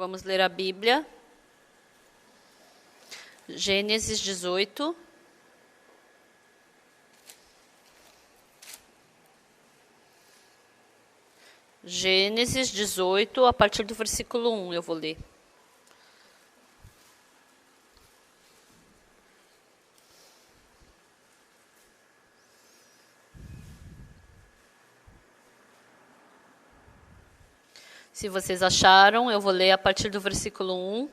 Vamos ler a Bíblia. Gênesis 18. Gênesis 18, a partir do versículo 1, eu vou ler. Se vocês acharam, eu vou ler a partir do versículo 1.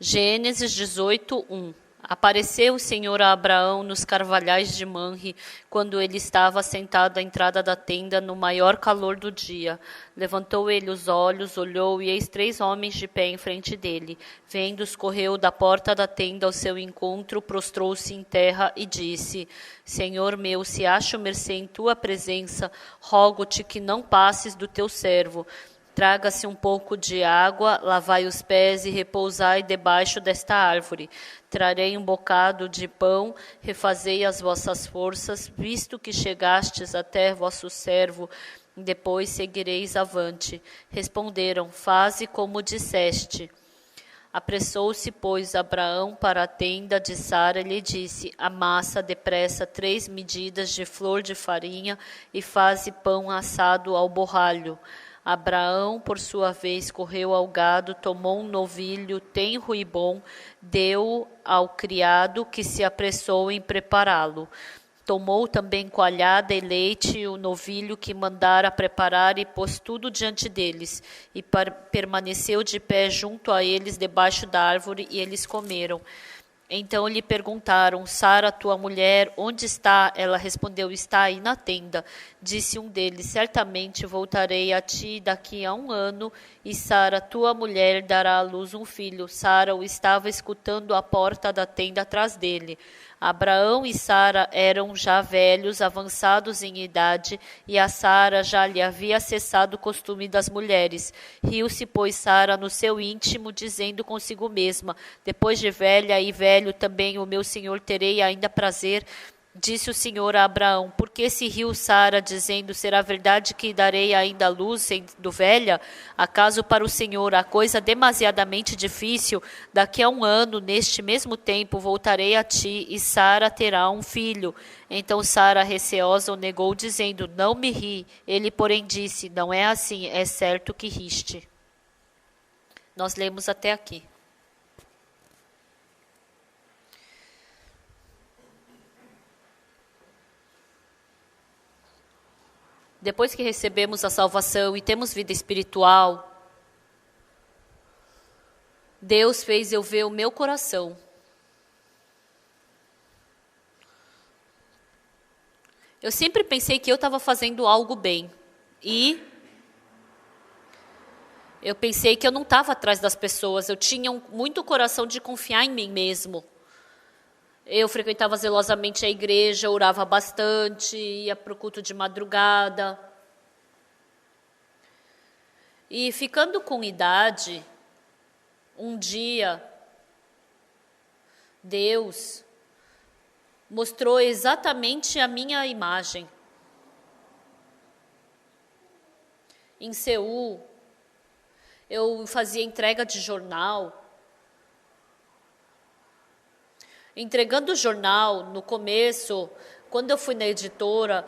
Gênesis 18, 1. Apareceu o Senhor a Abraão nos carvalhais de Manre, quando ele estava sentado à entrada da tenda no maior calor do dia. Levantou ele os olhos, olhou, e eis 3 homens de pé em frente dele. Vendo-os, correu da porta da tenda ao seu encontro, prostrou-se em terra e disse: Senhor meu, se acho mercê em tua presença, rogo-te que não passes do teu servo. Traga-se um pouco de água, lavai os pés e repousai debaixo desta árvore. Trarei um bocado de pão, refazei as vossas forças, visto que chegastes até vosso servo, depois seguireis avante. Responderam: faze como disseste. Apressou-se, pois, Abraão para a tenda de Sara e lhe disse: amassa depressa 3 medidas de flor de farinha e faze pão assado ao borralho. Abraão, por sua vez, correu ao gado, tomou um novilho tenro e bom, deu-o ao criado, que se apressou em prepará-lo. Tomou também coalhada e leite e o novilho que mandara preparar e pôs tudo diante deles. E permaneceu de pé junto a eles debaixo da árvore, e eles comeram. Então lhe perguntaram: Sara, tua mulher, onde está? Ela respondeu: está aí na tenda. Disse um deles: certamente voltarei a ti daqui a 1 ano, e Sara, tua mulher, dará à luz um filho. Sara o estava escutando à porta da tenda atrás dele. Abraão e Sara eram já velhos, avançados em idade, e a Sara já lhe havia cessado o costume das mulheres. Riu-se, pois, Sara no seu íntimo, dizendo consigo mesma: depois de velha e velho também o meu senhor terei ainda prazer. Disse o Senhor a Abraão: por que se riu Sara, dizendo: será verdade que darei ainda a luz sendo velha? Acaso para o Senhor há coisa demasiadamente difícil? Daqui a 1 ano, neste mesmo tempo, voltarei a ti, e Sara terá um filho. Então Sara, receosa, o negou, dizendo: não me ri. Ele, porém, disse: não é assim, é certo que riste. Nós lemos até aqui. Depois que recebemos a salvação e temos vida espiritual, Deus fez eu ver o meu coração. Eu sempre pensei que eu estava fazendo algo bem. E eu pensei que eu não estava atrás das pessoas. Eu tinha muito coração de confiar em mim mesmo. Eu frequentava zelosamente a igreja, orava bastante, ia para o culto de madrugada. E ficando com idade, um dia, Deus mostrou exatamente a minha imagem. Em Seul, eu fazia entrega de jornal. Entregando o jornal, no começo, quando eu fui na editora,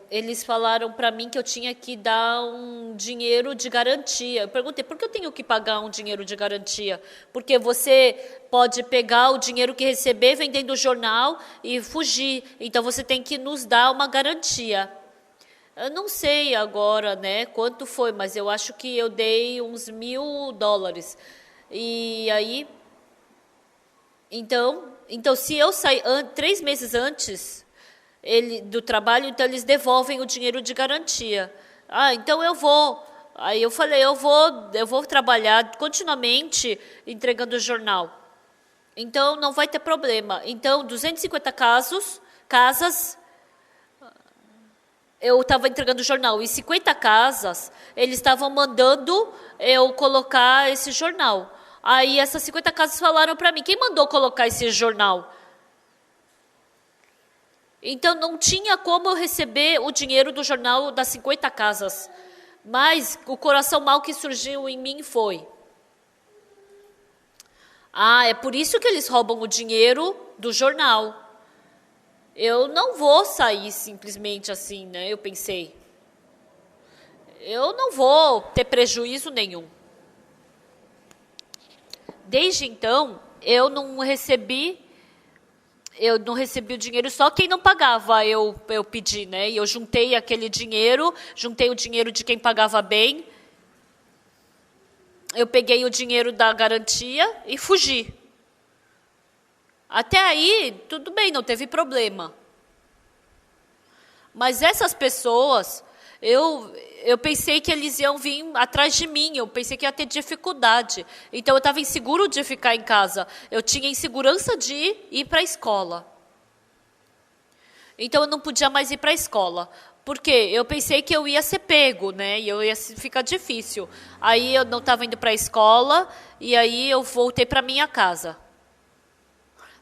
eles falaram para mim que eu tinha que dar um dinheiro de garantia. Eu perguntei: por que eu tenho que pagar um dinheiro de garantia? Porque você pode pegar o dinheiro que receber vendendo o jornal e fugir. Então, você tem que nos dar uma garantia. Eu não sei agora, né, quanto foi, mas eu acho que eu dei uns $1.000. E aí... Então, se eu sair 3 meses antes do trabalho, então eles devolvem o dinheiro de garantia. Então eu vou. Aí eu falei: eu vou trabalhar continuamente entregando o jornal. Então não vai ter problema. Então 250 casas, eu estava entregando o jornal. E 50 casas, eles estavam mandando eu colocar esse jornal. Aí essas 50 casas falaram para mim: quem mandou colocar esse jornal? Então não tinha como eu receber o dinheiro do jornal das 50 casas. Mas o coração mau que surgiu em mim foi: é por isso que eles roubam o dinheiro do jornal. Eu não vou sair simplesmente assim, né? Eu pensei. Eu não vou ter prejuízo nenhum. Desde então, eu não recebi o dinheiro, só quem não pagava eu pedi, né? E eu juntei aquele dinheiro, juntei o dinheiro de quem pagava bem. Eu peguei o dinheiro da garantia e fugi. Até aí, tudo bem, não teve problema. Mas essas pessoas, eu pensei que eles iam vir atrás de mim, eu pensei que ia ter dificuldade. Então, eu estava inseguro de ficar em casa. Eu tinha insegurança de ir para a escola. Então, eu não podia mais ir para a escola. Por quê? Eu pensei que eu ia ser pego, né? E eu ia ficar difícil. Aí, eu não estava indo para a escola, e aí eu voltei para minha casa.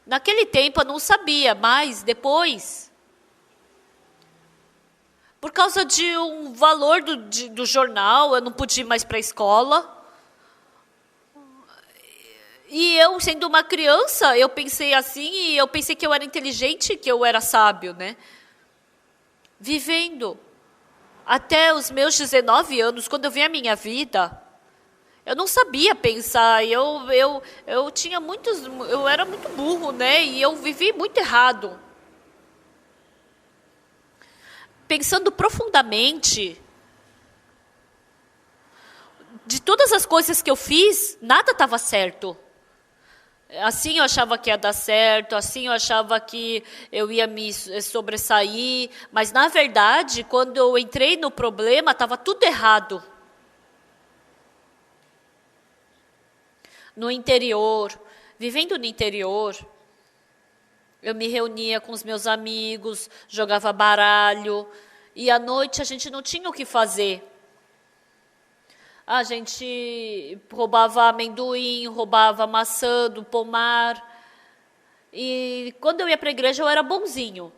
Naquele tempo, eu não sabia, mas depois, por causa de um valor do jornal, eu não podia ir mais para a escola. E eu, sendo uma criança, eu pensei assim, e eu pensei que eu era inteligente, que eu era sábio, né? Vivendo até os meus 19 anos, quando eu vi a minha vida, eu não sabia pensar, eu tinha eu era muito burro, né? E eu vivi muito errado. Pensando profundamente, de todas as coisas que eu fiz, nada estava certo. Assim eu achava que ia dar certo, assim eu achava que eu ia me sobressair, mas na verdade, quando eu entrei no problema, estava tudo errado. No interior, vivendo no interior, eu me reunia com os meus amigos, jogava baralho, e à noite a gente não tinha o que fazer. A gente roubava amendoim, roubava maçã do pomar. E quando eu ia para a igreja eu era bonzinho.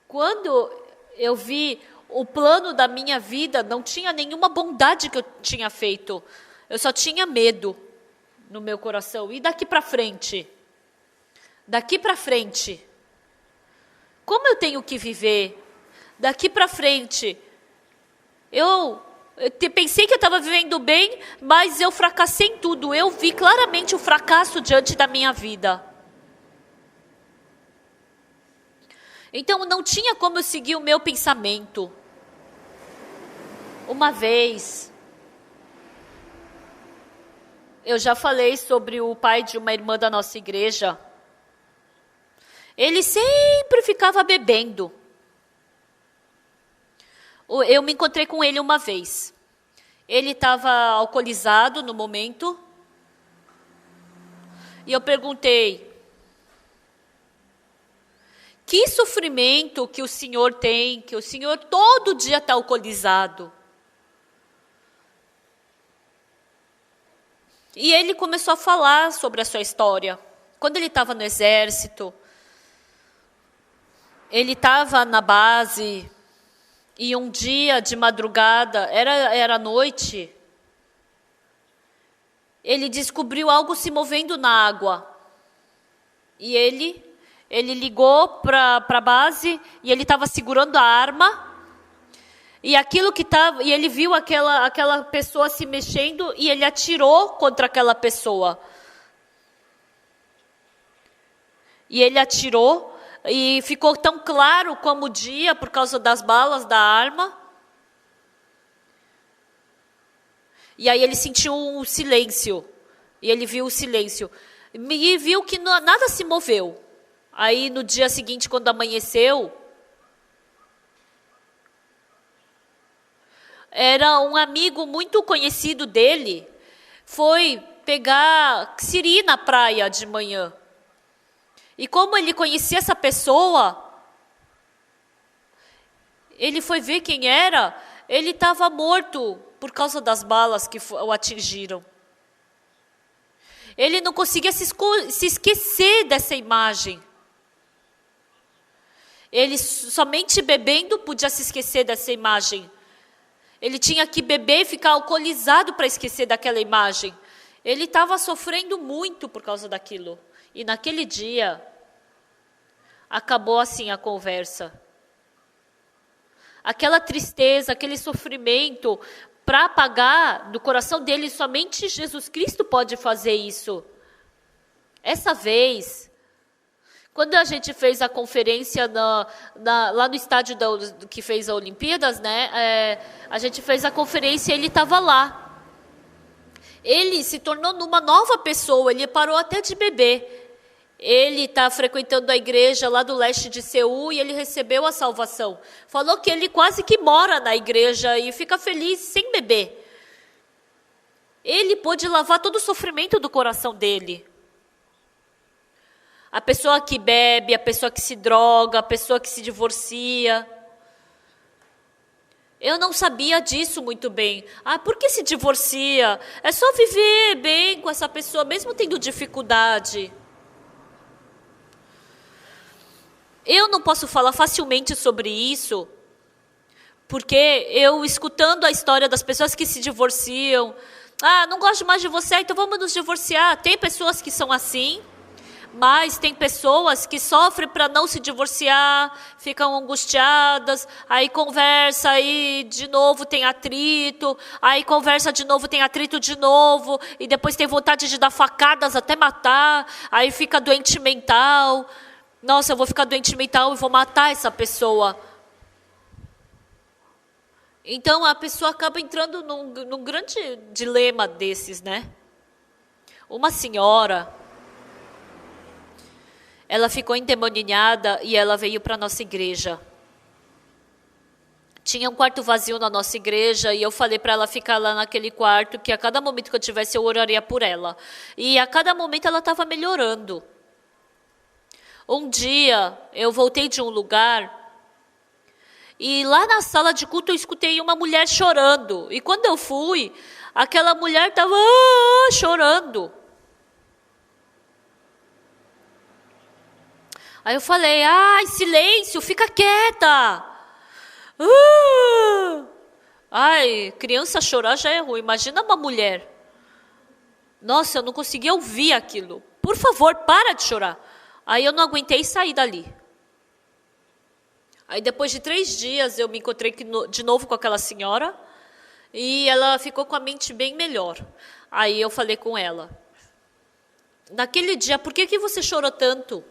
Quando eu vi o plano da minha vida, não tinha nenhuma bondade que eu tinha feito. Eu só tinha medo no meu coração. E daqui para frente? Daqui para frente? Como eu tenho que viver? Daqui para frente? Eu pensei que eu estava vivendo bem, mas eu fracassei em tudo. Eu vi claramente o fracasso diante da minha vida. Então, não tinha como eu seguir o meu pensamento. Uma vez, eu já falei sobre o pai de uma irmã da nossa igreja. Ele sempre ficava bebendo. Eu me encontrei com ele uma vez. Ele estava alcoolizado no momento. E eu perguntei: que sofrimento que o senhor tem, que o senhor todo dia está alcoolizado? E ele começou a falar sobre a sua história. Quando ele estava no exército, ele estava na base. E um dia de madrugada, era noite, ele descobriu algo se movendo na água. E ele ligou para a base e ele estava segurando a arma. E e ele viu aquela pessoa se mexendo e ele atirou contra aquela pessoa. E ele atirou. E ficou tão claro como o dia, por causa das balas da arma. E aí ele sentiu um silêncio. E ele viu o silêncio. E viu que nada se moveu. Aí no dia seguinte, quando amanheceu, era um amigo muito conhecido dele, foi pegar siri na praia de manhã. E como ele conhecia essa pessoa, ele foi ver quem era, ele estava morto por causa das balas que o atingiram. Ele não conseguia se esquecer dessa imagem. Ele somente bebendo podia se esquecer dessa imagem. Ele tinha que beber e ficar alcoolizado para esquecer daquela imagem. Ele estava sofrendo muito por causa daquilo. E naquele dia, acabou assim a conversa. Aquela tristeza, aquele sofrimento, para apagar do coração dele, somente Jesus Cristo pode fazer isso. Essa vez, quando a gente fez a conferência lá no estádio que fez a Olimpíadas, né? A gente fez a conferência e ele estava lá. Ele se tornou uma nova pessoa, ele parou até de beber. Ele está frequentando a igreja lá do leste de Seul e ele recebeu a salvação. Falou que ele quase que mora na igreja e fica feliz sem beber. Ele pôde lavar todo o sofrimento do coração dele. A pessoa que bebe, a pessoa que se droga, a pessoa que se divorcia. Eu não sabia disso muito bem. Por que se divorcia? É só viver bem com essa pessoa, mesmo tendo dificuldade. Eu não posso falar facilmente sobre isso, porque eu, escutando a história das pessoas que se divorciam, não gosto mais de você, então vamos nos divorciar. Tem pessoas que são assim, mas tem pessoas que sofrem para não se divorciar, ficam angustiadas, aí conversa, aí de novo tem atrito, aí conversa de novo, tem atrito de novo, e depois tem vontade de dar facadas até matar, aí fica doente mental. Nossa, eu vou ficar doente mental e vou matar essa pessoa. Então a pessoa acaba entrando num grande dilema desses, né? Uma senhora, ela ficou endemoniada e ela veio para a nossa igreja. Tinha um quarto vazio na nossa igreja e eu falei para ela ficar lá naquele quarto, que a cada momento que eu tivesse eu oraria por ela. E a cada momento ela estava melhorando. Um dia eu voltei de um lugar e lá na sala de culto eu escutei uma mulher chorando. E quando eu fui, aquela mulher estava chorando. Aí eu falei, silêncio, fica quieta. Criança chorar já é ruim, imagina uma mulher. Nossa, eu não conseguia ouvir aquilo. Por favor, para de chorar. Aí eu não aguentei e saí dali. Aí depois de 3 dias eu me encontrei de novo com aquela senhora e ela ficou com a mente bem melhor. Aí eu falei com ela, naquele dia, por que você chorou tanto?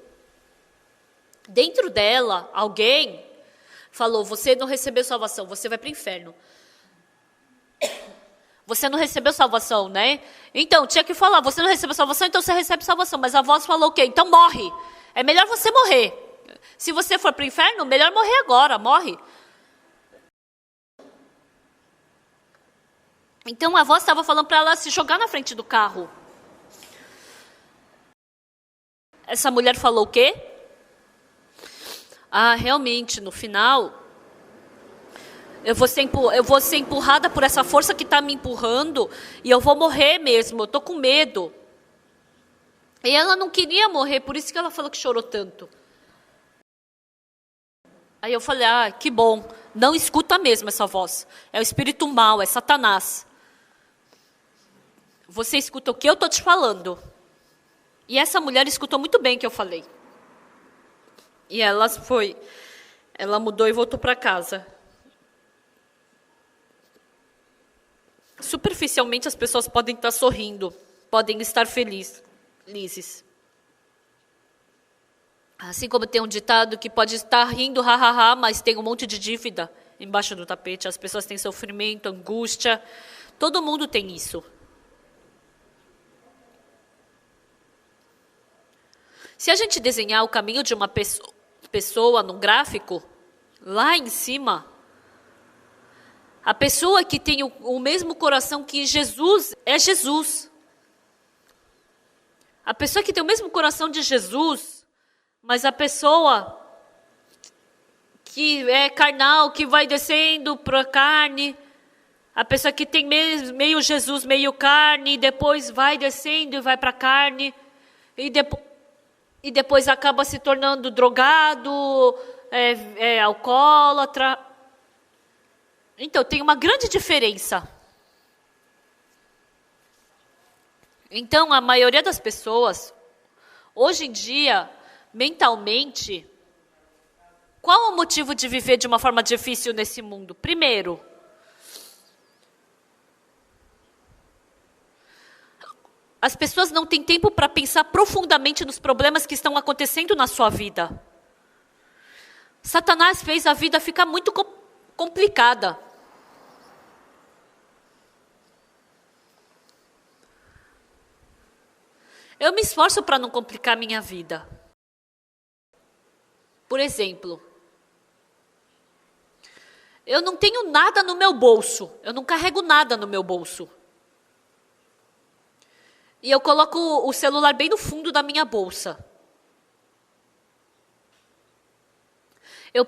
Dentro dela, alguém falou, você não recebeu salvação, você vai para o inferno. Você não recebeu salvação, né? Então, tinha que falar, você não recebeu salvação, então você recebe salvação. Mas a voz falou o quê? Então morre. É melhor você morrer. Se você for para o inferno, melhor morrer agora, morre. Então a voz estava falando para ela se jogar na frente do carro. Essa mulher falou o quê? Realmente, no final, eu vou ser empurrada por essa força que está me empurrando e eu vou morrer mesmo, eu estou com medo. E ela não queria morrer, por isso que ela falou que chorou tanto. Aí eu falei, que bom, não escuta mesmo essa voz. É o espírito mau, é Satanás. Você escuta o que eu estou te falando. E essa mulher escutou muito bem o que eu falei. E ela mudou e voltou para casa. Superficialmente as pessoas podem estar sorrindo, podem estar felizes. Assim como tem um ditado que pode estar rindo, hahaha, mas tem um monte de dívida embaixo do tapete. As pessoas têm sofrimento, angústia. Todo mundo tem isso. Se a gente desenhar o caminho de uma pessoa num gráfico, lá em cima, a pessoa que tem o mesmo coração que Jesus é Jesus. A pessoa que tem o mesmo coração de Jesus, mas a pessoa que é carnal, que vai descendo para a carne, a pessoa que tem meio Jesus, meio carne, e depois vai descendo e vai para a carne, e depois acaba se tornando drogado, é alcoólatra. Então, tem uma grande diferença. Então, a maioria das pessoas, hoje em dia, mentalmente, qual é o motivo de viver de uma forma difícil nesse mundo? Primeiro, as pessoas não têm tempo para pensar profundamente nos problemas que estão acontecendo na sua vida. Satanás fez a vida ficar muito complicada. Eu me esforço para não complicar minha vida. Por exemplo, eu não tenho nada no meu bolso. Eu não carrego nada no meu bolso. E eu coloco o celular bem no fundo da minha bolsa. Eu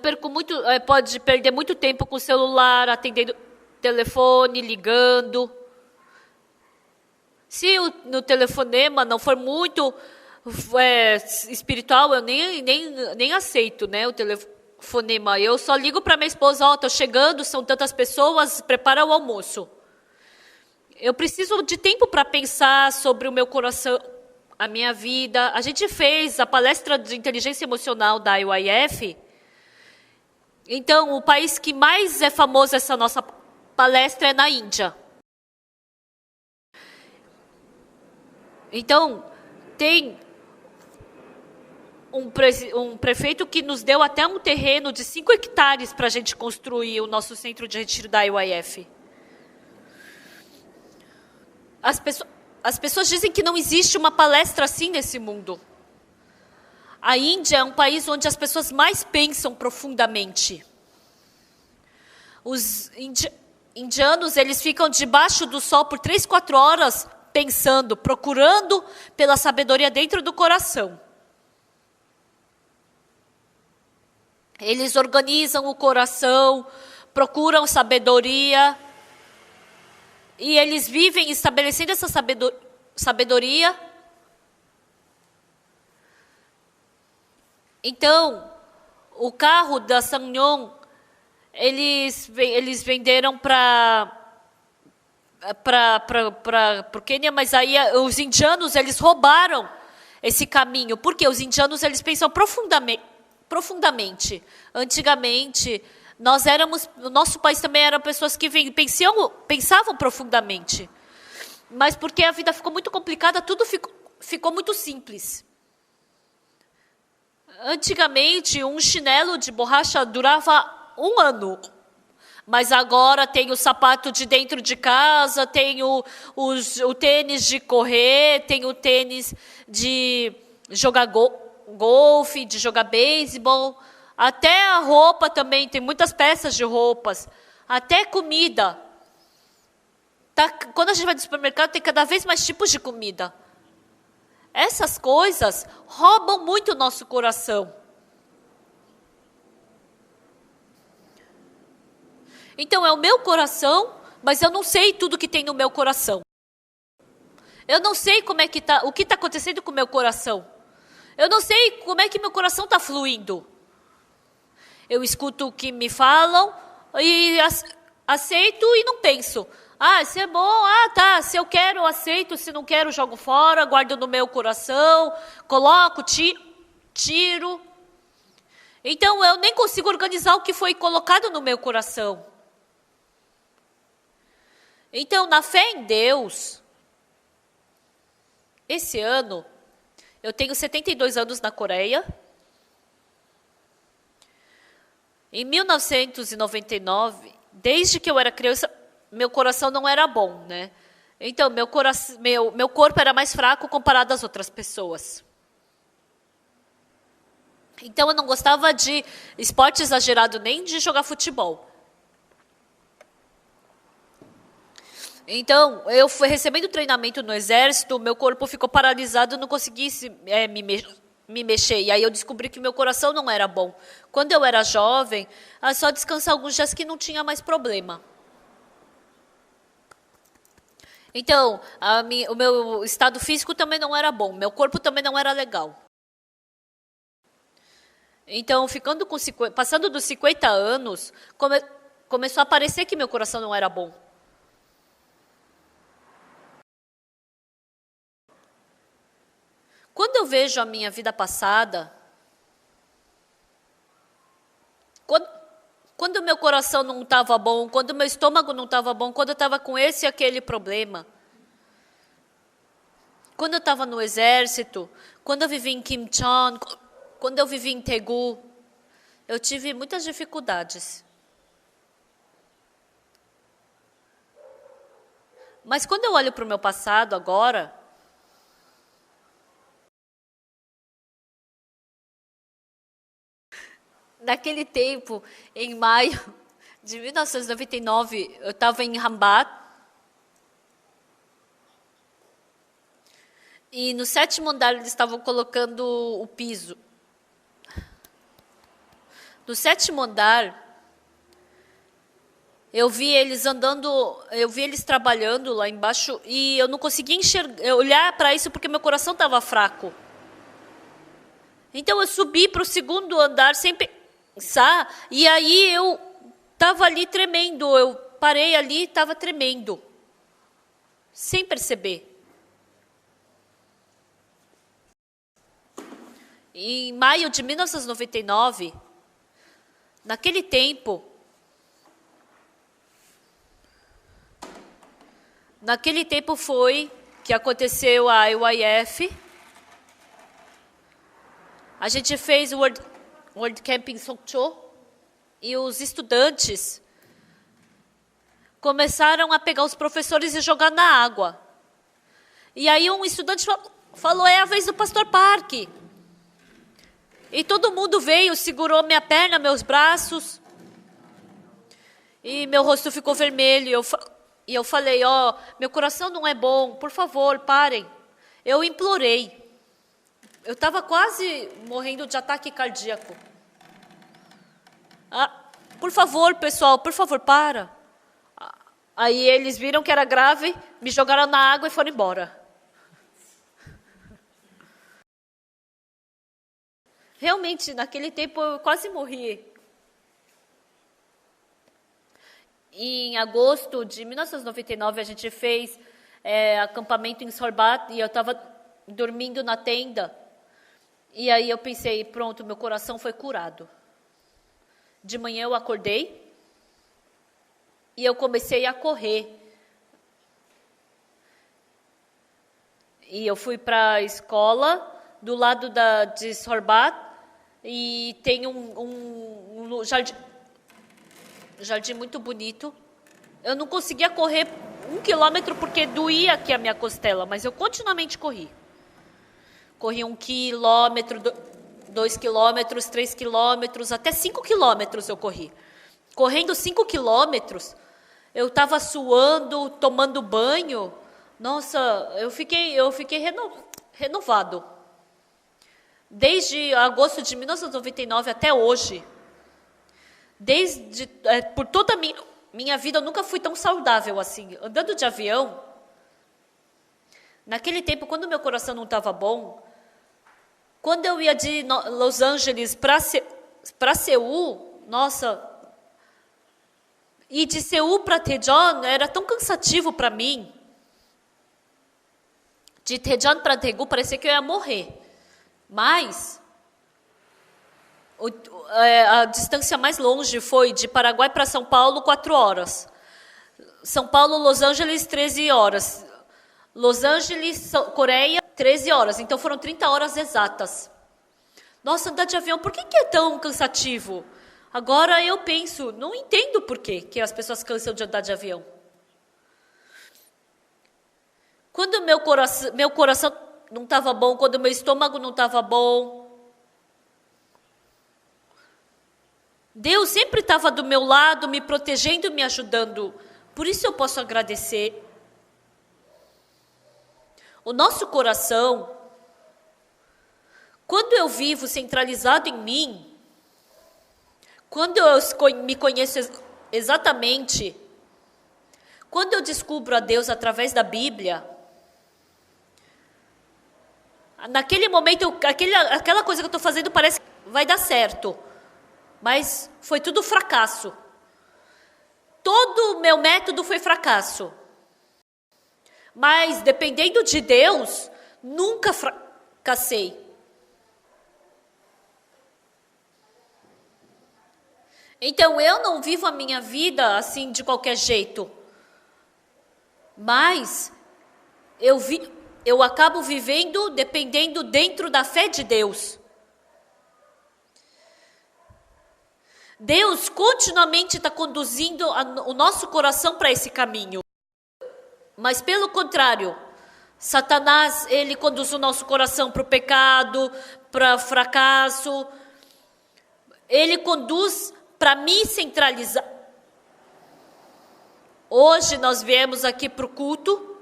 pode perder muito tempo com o celular, atendendo telefone, ligando. Se no telefonema não for muito espiritual, eu nem aceito, né, o telefonema. Eu só ligo para minha esposa, estou chegando, são tantas pessoas, prepara o almoço. Eu preciso de tempo para pensar sobre o meu coração, a minha vida. A gente fez a palestra de inteligência emocional da IYF. Então, o país que mais é famoso essa nossa palestra é na Índia. Então, tem um prefeito que nos deu até um terreno de 5 hectares para a gente construir o nosso centro de retiro da IYF. As pessoas dizem que não existe uma palestra assim nesse mundo. A Índia é um país onde as pessoas mais pensam profundamente. Os indianos, eles ficam debaixo do sol por 3, 4 horas pensando, procurando pela sabedoria dentro do coração. Eles organizam o coração, procuram sabedoria, e eles vivem estabelecendo essa sabedoria. Então, o carro da Sanyong, eles venderam para o Quênia, mas aí os indianos, eles roubaram esse caminho. Porque os indianos, eles pensam profundamente. Antigamente, o nosso país também era pessoas que pensavam profundamente. Mas porque a vida ficou muito complicada, tudo ficou muito simples. Antigamente, um chinelo de borracha durava 1 ano. Mas agora tem o sapato de dentro de casa, tem o tênis de correr, tem o tênis de jogar golfe, de jogar beisebol. Até a roupa também, tem muitas peças de roupas. Até comida. Quando a gente vai no supermercado, tem cada vez mais tipos de comida. Essas coisas roubam muito o nosso coração. Então, é o meu coração, mas eu não sei tudo que tem no meu coração. Eu não sei o que está acontecendo com o meu coração. Eu não sei como é que meu coração está fluindo. Eu escuto o que me falam e aceito e não penso. Se é bom, tá, se eu quero, eu aceito, se não quero, jogo fora, guardo no meu coração, coloco, tiro. Então, eu nem consigo organizar o que foi colocado no meu coração. Então, na fé em Deus, esse ano, eu tenho 72 anos na Coreia. Em 1999, desde que eu era criança, meu coração não era bom, né? Então, meu corpo era mais fraco comparado às outras pessoas. Então, eu não gostava de esporte exagerado, nem de jogar futebol. Então, eu fui recebendo treinamento no exército, meu corpo ficou paralisado, eu não consegui me mexer. E aí eu descobri que meu coração não era bom. Quando eu era jovem, só descansar alguns dias que não tinha mais problema. Então, o meu estado físico também não era bom, meu corpo também não era legal. Então, passando dos 50 anos, começou a parecer que meu coração não era bom. Quando eu vejo a minha vida passada, quando o meu coração não estava bom, quando o meu estômago não estava bom, quando eu estava com esse e aquele problema, quando eu estava no exército, quando eu vivi em Kimchon, quando eu vivi em Daegu, eu tive muitas dificuldades. Mas quando eu olho para o meu passado agora, naquele tempo, em maio de 1999, eu estava em Rambat. E no 7º andar eles estavam colocando o piso. No 7º andar, eu vi eles trabalhando lá embaixo e eu não conseguia olhar para isso porque meu coração estava fraco. Então eu subi para o 2º andar sem pensar e aí eu estava ali tremendo. Eu parei ali e estava tremendo, sem perceber. Em maio de 1999, naquele tempo foi que aconteceu a IYF. A gente fez o World Camping Sokcho e os estudantes começaram a pegar os professores e jogar na água. E aí um estudante falou, é a vez do Pastor Park. E todo mundo veio, segurou minha perna, meus braços. E meu rosto ficou vermelho. E eu falei, meu coração não é bom, por favor, parem. Eu implorei. Eu estava quase morrendo de ataque cardíaco. Por favor, pessoal, por favor, para. Aí eles viram que era grave, me jogaram na água e foram embora. Realmente, naquele tempo, eu quase morri. Em agosto de 1999, a gente fez acampamento em Sorbat e eu estava dormindo na tenda. E aí eu pensei, pronto, meu coração foi curado. De manhã eu acordei e eu comecei a correr. E eu fui para a escola do lado de Sorbat e tem um jardim muito bonito. Eu não conseguia correr 1 quilômetro porque doía aqui a minha costela, mas eu continuamente corri. Corri 1 quilômetro, 2 quilômetros, 3 quilômetros, até 5 quilômetros eu corri. Correndo 5 quilômetros, eu estava suando, tomando banho. Nossa, eu fiquei renovado. Desde agosto de 1999 até hoje, por toda a minha vida, eu nunca fui tão saudável assim. Andando de avião, naquele tempo, quando meu coração não estava bom, quando eu ia de Los Angeles para Seul, nossa, e de Seul para Daejeon era tão cansativo para mim. De Daejeon para Daegu parecia que eu ia morrer. Mas a distância mais longe foi de Paraguai para São Paulo, 4 horas. São Paulo, Los Angeles, 13 horas. Los Angeles, Coreia, 13 horas. Então foram 30 horas exatas. Nossa, andar de avião, por que é tão cansativo? Agora eu penso, não entendo por que as pessoas cansam de andar de avião. Quando meu coração não estava bom, quando meu estômago não estava bom, Deus sempre estava do meu lado, me protegendo, me ajudando. Por isso eu posso agradecer. O nosso coração, quando eu vivo centralizado em mim, quando eu me conheço exatamente, quando eu descubro a Deus através da Bíblia, naquele momento, aquela coisa que eu estou fazendo vai dar certo. Mas foi tudo fracasso. Todo o meu método foi fracasso. Mas, dependendo de Deus, nunca fracassei. Então, eu não vivo a minha vida assim de qualquer jeito. Mas, eu acabo vivendo dependendo dentro da fé de Deus. Deus continuamente está conduzindo o nosso coração para esse caminho. Mas pelo contrário, Satanás, ele conduz o nosso coração para o pecado, para o fracasso. Ele conduz para me centralizar. Hoje nós viemos aqui para o culto.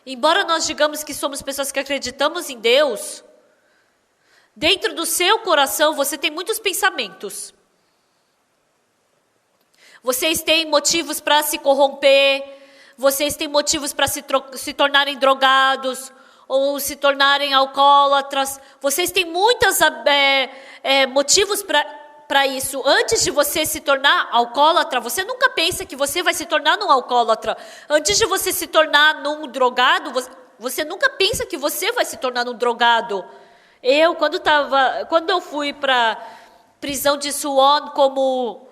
Embora nós digamos que somos pessoas que acreditamos em Deus, dentro do seu coração você tem muitos pensamentos. Vocês têm motivos para se corromper, vocês têm motivos para se tornarem drogados, ou se tornarem alcoólatras. Vocês têm muitos motivos para isso. Antes de você se tornar alcoólatra, você nunca pensa que você vai se tornar um alcoólatra. Antes de você se tornar um drogado, você nunca pensa que você vai se tornar um drogado. Quando eu fui para prisão de Suwon como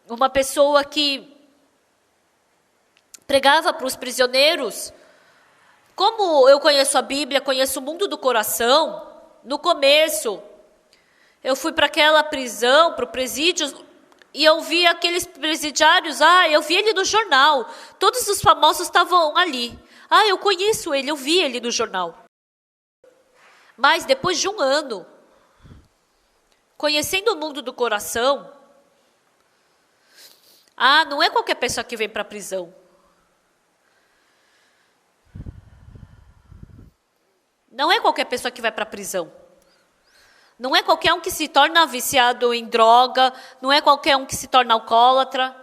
uma pessoa que pregava para os prisioneiros, como eu conheço a Bíblia, conheço o mundo do coração, no começo, eu fui para aquela prisão, para o presídio, e eu vi aqueles presidiários, eu vi ele no jornal, todos os famosos estavam ali. Eu conheço ele, eu vi ele no jornal. Mas depois de um ano, conhecendo o mundo do coração, não é qualquer pessoa que vem para a prisão. Não é qualquer pessoa que vai para a prisão. Não é qualquer um que se torna viciado em droga, não é qualquer um que se torna alcoólatra.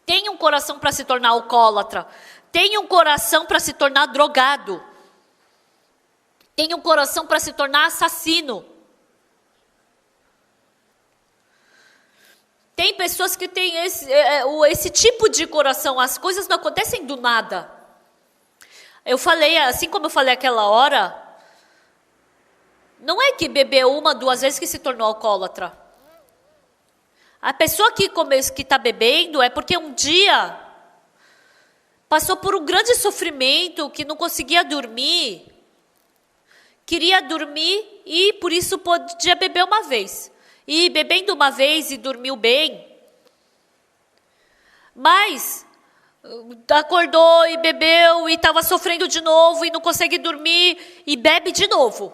Tem um coração para se tornar alcoólatra. Tem um coração para se tornar drogado. Tem um coração para se tornar assassino. Tem pessoas que têm esse tipo de coração. As coisas não acontecem do nada. Eu falei, assim como eu falei aquela hora, não é que bebeu 1, 2 vezes que se tornou alcoólatra. A pessoa que está bebendo é porque um dia passou por um grande sofrimento, que não conseguia dormir, queria dormir e por isso podia beber uma vez. E bebendo uma vez e dormiu bem, mas acordou e bebeu e estava sofrendo de novo e não consegue dormir e bebe de novo.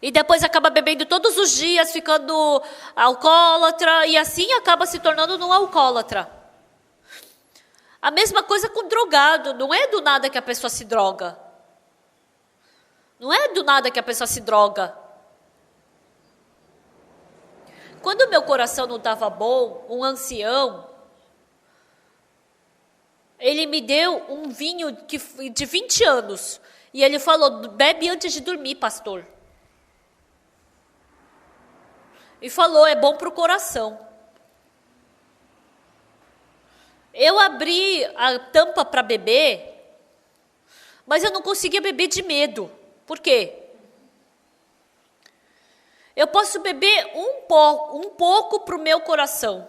E depois acaba bebendo todos os dias, ficando alcoólatra e assim acaba se tornando um alcoólatra. A mesma coisa com drogado, não é do nada que a pessoa se droga. Não é do nada que a pessoa se droga. Quando meu coração não estava bom, um ancião, ele me deu um vinho de 20 anos. E ele falou, bebe antes de dormir, pastor. E falou, é bom para o coração. Eu abri a tampa para beber, mas eu não conseguia beber de medo. Por quê? Eu posso beber um pouco para o meu coração.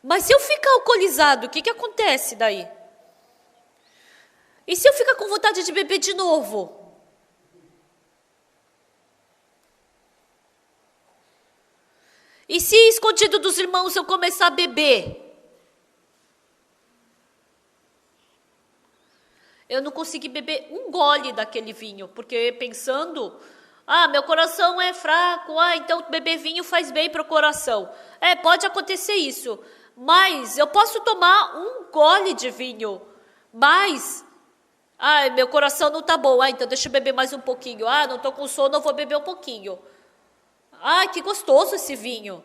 Mas se eu ficar alcoolizado, o que acontece daí? E se eu ficar com vontade de beber de novo? E se escondido dos irmãos eu começar a beber? Eu não consegui beber um gole daquele vinho, porque pensando... meu coração é fraco, então beber vinho faz bem para o coração. Pode acontecer isso, mas eu posso tomar um gole de vinho, mas, meu coração não está bom, então deixa eu beber mais um pouquinho. Não estou com sono, eu vou beber um pouquinho. Que gostoso esse vinho.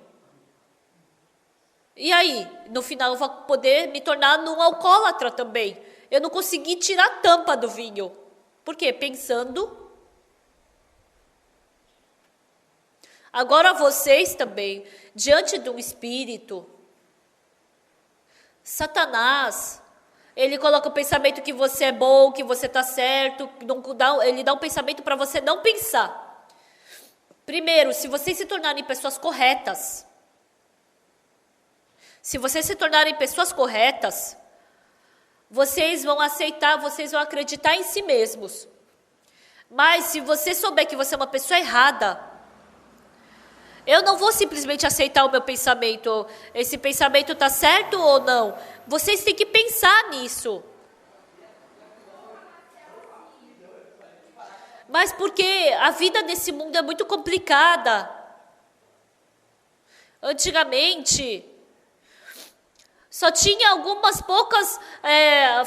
E aí, no final eu vou poder me tornar um alcoólatra também. Eu não consegui tirar a tampa do vinho. Por quê? Pensando. Agora vocês também, diante de um espírito, Satanás, ele coloca o pensamento que você é bom, que você está certo, ele dá um pensamento para você não pensar. Primeiro, se vocês se tornarem pessoas corretas, vocês vão aceitar, vocês vão acreditar em si mesmos. Mas se você souber que você é uma pessoa errada, eu não vou simplesmente aceitar o meu pensamento. Esse pensamento está certo ou não? Vocês têm que pensar nisso. Mas porque a vida nesse mundo é muito complicada. Antigamente, só tinha algumas poucas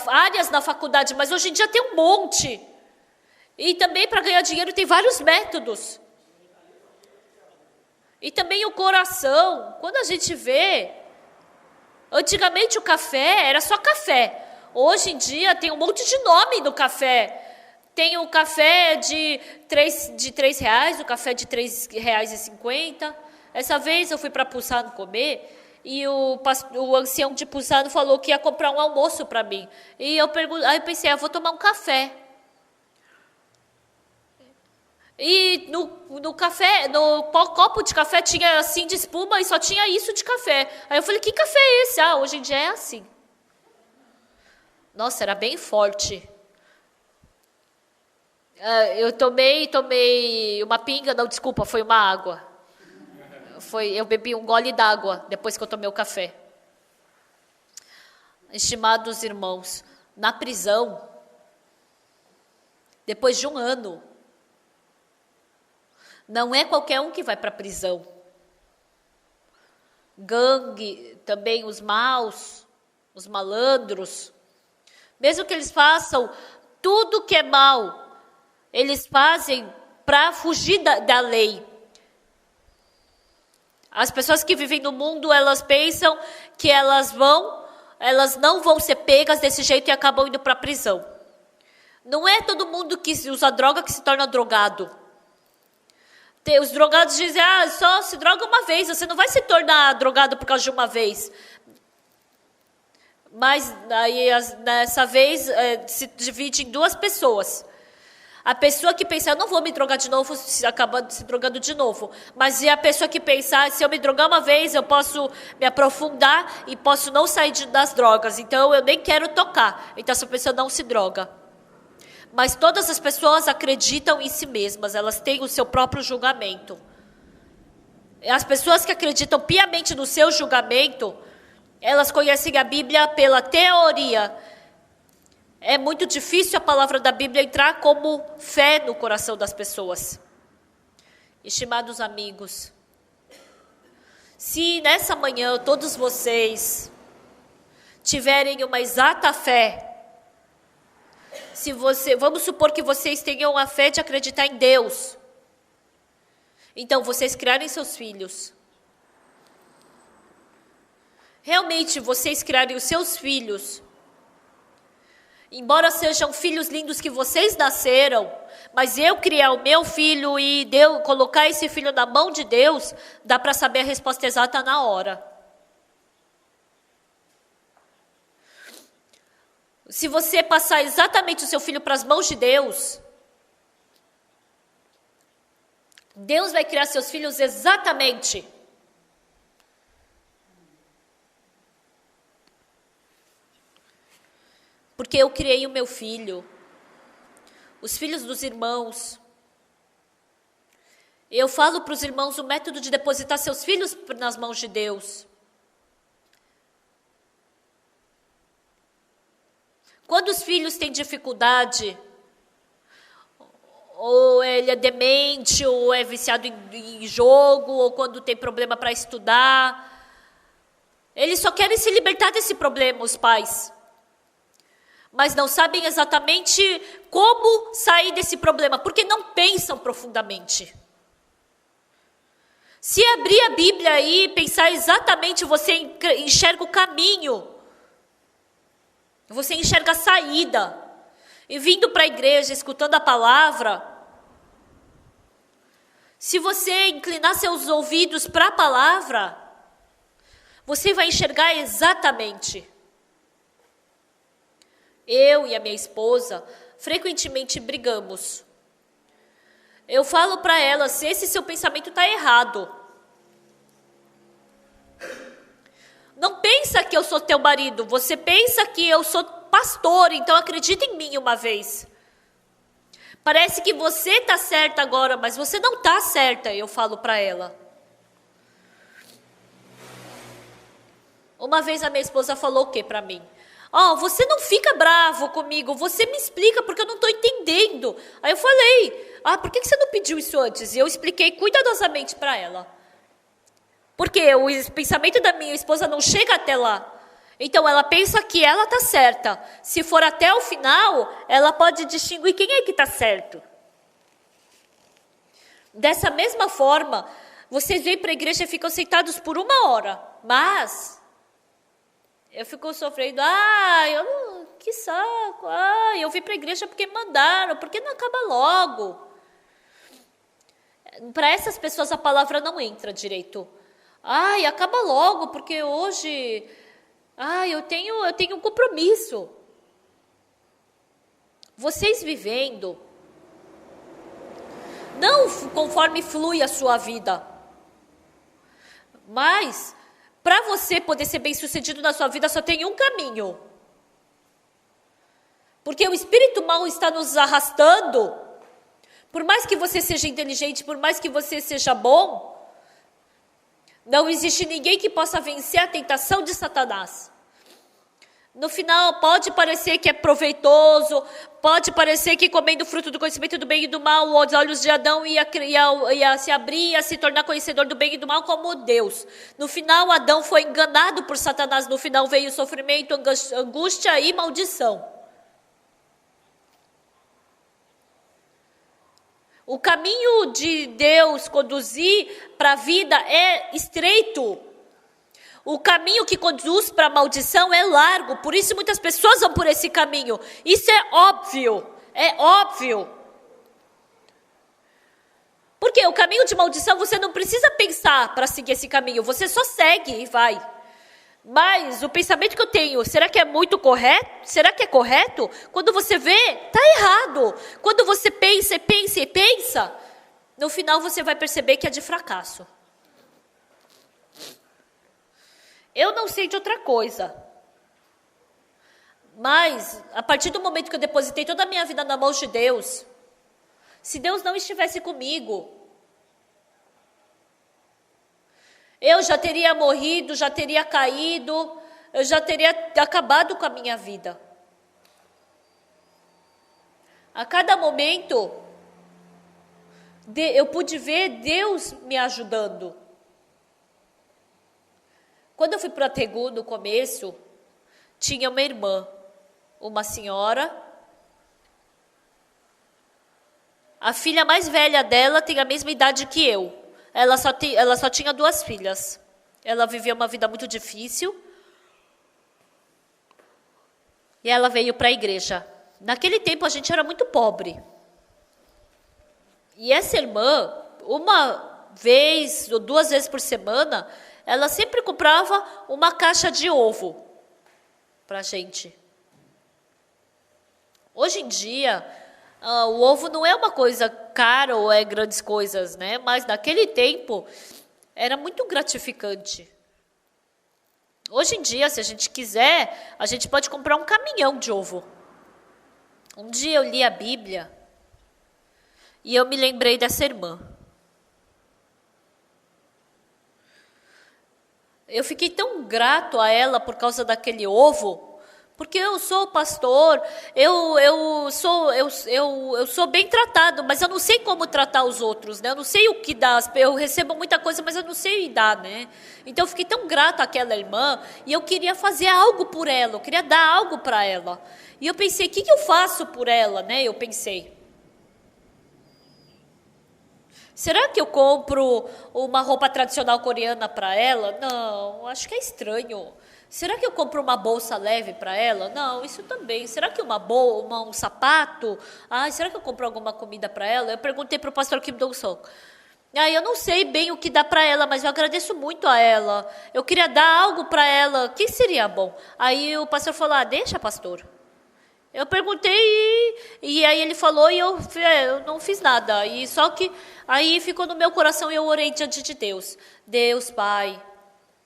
áreas na faculdade, mas hoje em dia tem um monte. E também para ganhar dinheiro tem vários métodos. E também o coração, quando a gente vê, antigamente o café era só café. Hoje em dia tem um monte de nome no café. Tem o café de R$3, o café de R$3,50. Essa vez eu fui para Pussano comer e o ancião de Pussano falou que ia comprar um almoço para mim. E aí eu pensei, eu vou tomar um café. E no café, no copo de café tinha assim de espuma e só tinha isso de café. Aí eu falei, que café é esse? Hoje em dia é assim. Nossa, era bem forte. Eu tomei uma pinga, não, desculpa, foi uma água. Eu bebi um gole d'água depois que eu tomei o café. Estimados irmãos, na prisão, depois de um ano, não é qualquer um que vai para a prisão. Gangue, também os maus, os malandros, mesmo que eles façam tudo que é mal, eles fazem para fugir da lei. As pessoas que vivem no mundo, elas pensam que elas não vão ser pegas desse jeito e acabam indo para a prisão. Não é todo mundo que usa droga que se torna drogado. Os drogados dizem, só se droga uma vez, você não vai se tornar drogado por causa de uma vez. Mas aí, nessa vez, se divide em duas pessoas. A pessoa que pensa, eu não vou me drogar de novo, acaba se drogando de novo. Mas e a pessoa que pensa, se eu me drogar uma vez, eu posso me aprofundar e posso não sair das drogas. Então, eu nem quero tocar. Então, essa pessoa não se droga. Mas todas as pessoas acreditam em si mesmas, elas têm o seu próprio julgamento. As pessoas que acreditam piamente no seu julgamento, elas conhecem a Bíblia pela teoria. É muito difícil a palavra da Bíblia entrar como fé no coração das pessoas. Estimados amigos, se nessa manhã todos vocês tiverem uma exata fé, vamos supor que vocês tenham a fé de acreditar em Deus. Então, vocês criarem seus filhos. Realmente, vocês criarem os seus filhos. Embora sejam filhos lindos que vocês nasceram, mas eu criar o meu filho e colocar esse filho na mão de Deus, dá para saber a resposta exata na hora. Se você passar exatamente o seu filho para as mãos de Deus, Deus vai criar seus filhos exatamente. Porque eu criei o meu filho, os filhos dos irmãos. Eu falo para os irmãos o método de depositar seus filhos nas mãos de Deus. Quando os filhos têm dificuldade, ou ele é demente, ou é viciado em jogo, ou quando tem problema para estudar, eles só querem se libertar desse problema, os pais. Mas não sabem exatamente como sair desse problema, porque não pensam profundamente. Se abrir a Bíblia aí e pensar exatamente, você enxerga o caminho. Você enxerga a saída. e vindo para a igreja, escutando a palavra, se você inclinar seus ouvidos para a palavra, você vai enxergar exatamente. Eu e a minha esposa frequentemente brigamos. Eu falo para ela, se esse seu pensamento está errado, não pensa que eu sou teu marido, você pensa que eu sou pastor, então acredita em mim uma vez. Parece que você está certa agora, mas você não está certa, eu falo para ela. Uma vez a minha esposa falou o que para mim? Você não fica bravo comigo, você me explica porque eu não estou entendendo. Aí eu falei, por que você não pediu isso antes? E eu expliquei cuidadosamente para ela. Porque o pensamento da minha esposa não chega até lá. Então ela pensa que ela está certa. Se for até o final, ela pode distinguir quem é que está certo. Dessa mesma forma, vocês vêm para a igreja e ficam sentados por 1 hora. Mas eu fico sofrendo, que saco, eu vim para a igreja porque mandaram, porque não acaba logo. Para essas pessoas a palavra não entra direito. Acaba logo, porque hoje, eu tenho um compromisso. Vocês vivendo, não conforme flui a sua vida, mas para você poder ser bem-sucedido na sua vida, só tem um caminho. Porque o espírito mau está nos arrastando. Por mais que você seja inteligente, por mais que você seja bom, não existe ninguém que possa vencer a tentação de Satanás. No final, pode parecer que é proveitoso, pode parecer que comendo o fruto do conhecimento do bem e do mal, os olhos de Adão ia se abrir, ia se tornar conhecedor do bem e do mal como Deus. No final, Adão foi enganado por Satanás. No final veio sofrimento, angústia e maldição. O caminho de Deus conduzir para a vida é estreito. O caminho que conduz para a maldição é largo. Por isso muitas pessoas vão por esse caminho. Isso é óbvio. É óbvio. Porque o caminho de maldição você não precisa pensar para seguir esse caminho. Você só segue e vai. Mas o pensamento que eu tenho, será que é muito correto? Será que é correto? Quando você vê, está errado. Quando você pensa e pensa e pensa, no final você vai perceber que é de fracasso. Eu não sei de outra coisa. Mas, a partir do momento que eu depositei toda a minha vida na mão de Deus, se Deus não estivesse comigo, eu já teria morrido, já teria caído, eu já teria acabado com a minha vida. A cada momento, eu pude ver Deus me ajudando. Quando eu fui para a Tegu, no começo, tinha uma irmã, uma senhora. A filha mais velha dela tem a mesma idade que eu. Ela só tinha 2 filhas. Ela vivia uma vida muito difícil. E ela veio para a igreja. Naquele tempo a gente era muito pobre. E essa irmã, 1 ou 2 vezes por semana, ela sempre comprava uma caixa de ovo para a gente. Hoje em dia, o ovo não é uma coisa cara ou é grandes coisas, né? Mas naquele tempo era muito gratificante. Hoje em dia, se a gente quiser, a gente pode comprar um caminhão de ovo. Um dia eu li a Bíblia e eu me lembrei dessa irmã. Eu fiquei tão grato a ela por causa daquele ovo, porque eu sou pastor, eu sou bem tratado, mas eu não sei como tratar os outros, né? Eu não sei o que dar, eu recebo muita coisa, mas eu não sei dar, né? Então eu fiquei tão grato àquela irmã, e eu queria fazer algo por ela, eu queria dar algo para ela. E eu pensei, o que eu faço por ela, né? Eu pensei, será que eu compro uma roupa tradicional coreana para ela? Não, acho que é estranho. Será que eu compro uma bolsa leve para ela? Não, isso também. Será que um sapato? Será que eu compro alguma comida para ela? Eu perguntei para o pastor Kim Dong-sok. Eu não sei bem o que dá para ela, mas eu agradeço muito a ela. Eu queria dar algo para ela. O que seria bom? Aí o pastor falou, deixa, pastor. Eu perguntei e aí ele falou e eu não fiz nada. E só que aí ficou no meu coração e eu orei diante de Deus. Deus, Pai,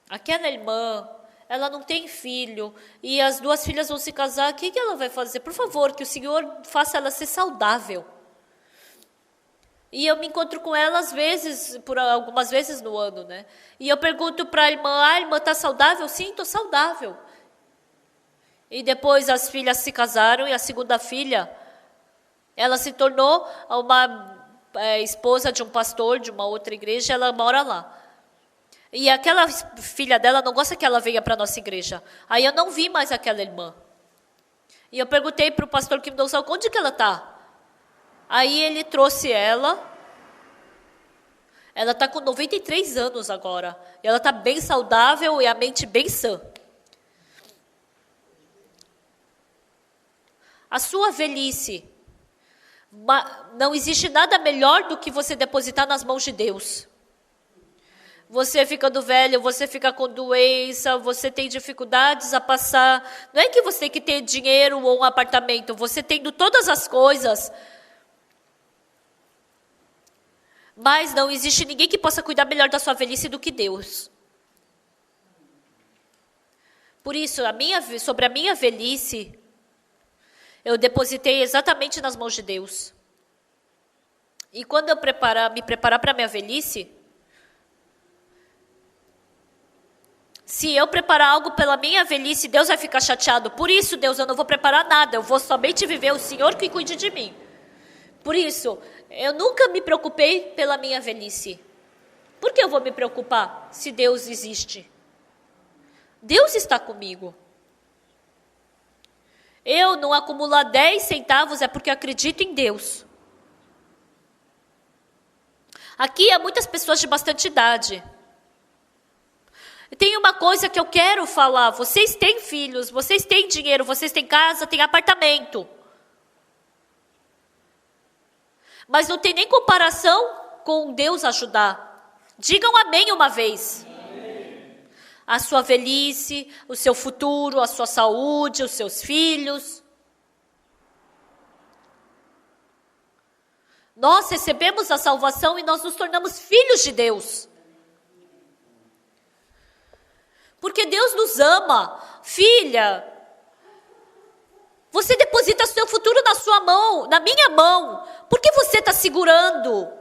aquela irmã, ela não tem filho e as duas filhas vão se casar. O que ela vai fazer? Por favor, que o Senhor faça ela ser saudável. E eu me encontro com ela às vezes, por algumas vezes no ano, né? E eu pergunto para a irmã está saudável? Sim, estou saudável. E depois as filhas se casaram e a segunda filha, ela se tornou uma esposa de um pastor de uma outra igreja, ela mora lá. E aquela filha dela não gosta que ela venha para a nossa igreja. Aí eu não vi mais aquela irmã. E eu perguntei para o pastor Kim Dong-sok, onde que ela está? Aí ele trouxe ela. Ela está com 93 anos agora. E ela está bem saudável e a mente bem sã. A sua velhice, não existe nada melhor do que você depositar nas mãos de Deus. Você ficando velho, você fica com doença, você tem dificuldades a passar. Não é que você tem que ter dinheiro ou um apartamento, você tendo todas as coisas. Mas não existe ninguém que possa cuidar melhor da sua velhice do que Deus. Por isso, sobre a minha velhice, eu depositei exatamente nas mãos de Deus. E quando eu me preparar para a minha velhice, se eu preparar algo pela minha velhice, Deus vai ficar chateado. Por isso, Deus, eu não vou preparar nada. Eu vou somente viver o Senhor que cuide de mim. Por isso, eu nunca me preocupei pela minha velhice. Por que eu vou me preocupar se Deus existe? Deus está comigo. Eu não acumular 10 centavos é porque acredito em Deus. Aqui há muitas pessoas de bastante idade. Tem uma coisa que eu quero falar. Vocês têm filhos, vocês têm dinheiro, vocês têm casa, têm apartamento. Mas não tem nem comparação com Deus ajudar. Digam amém uma vez. Amém. A sua velhice, o seu futuro, a sua saúde, os seus filhos. Nós recebemos a salvação e nós nos tornamos filhos de Deus. Porque Deus nos ama. Filha, você deposita seu futuro na sua mão, na minha mão. Por que você está segurando?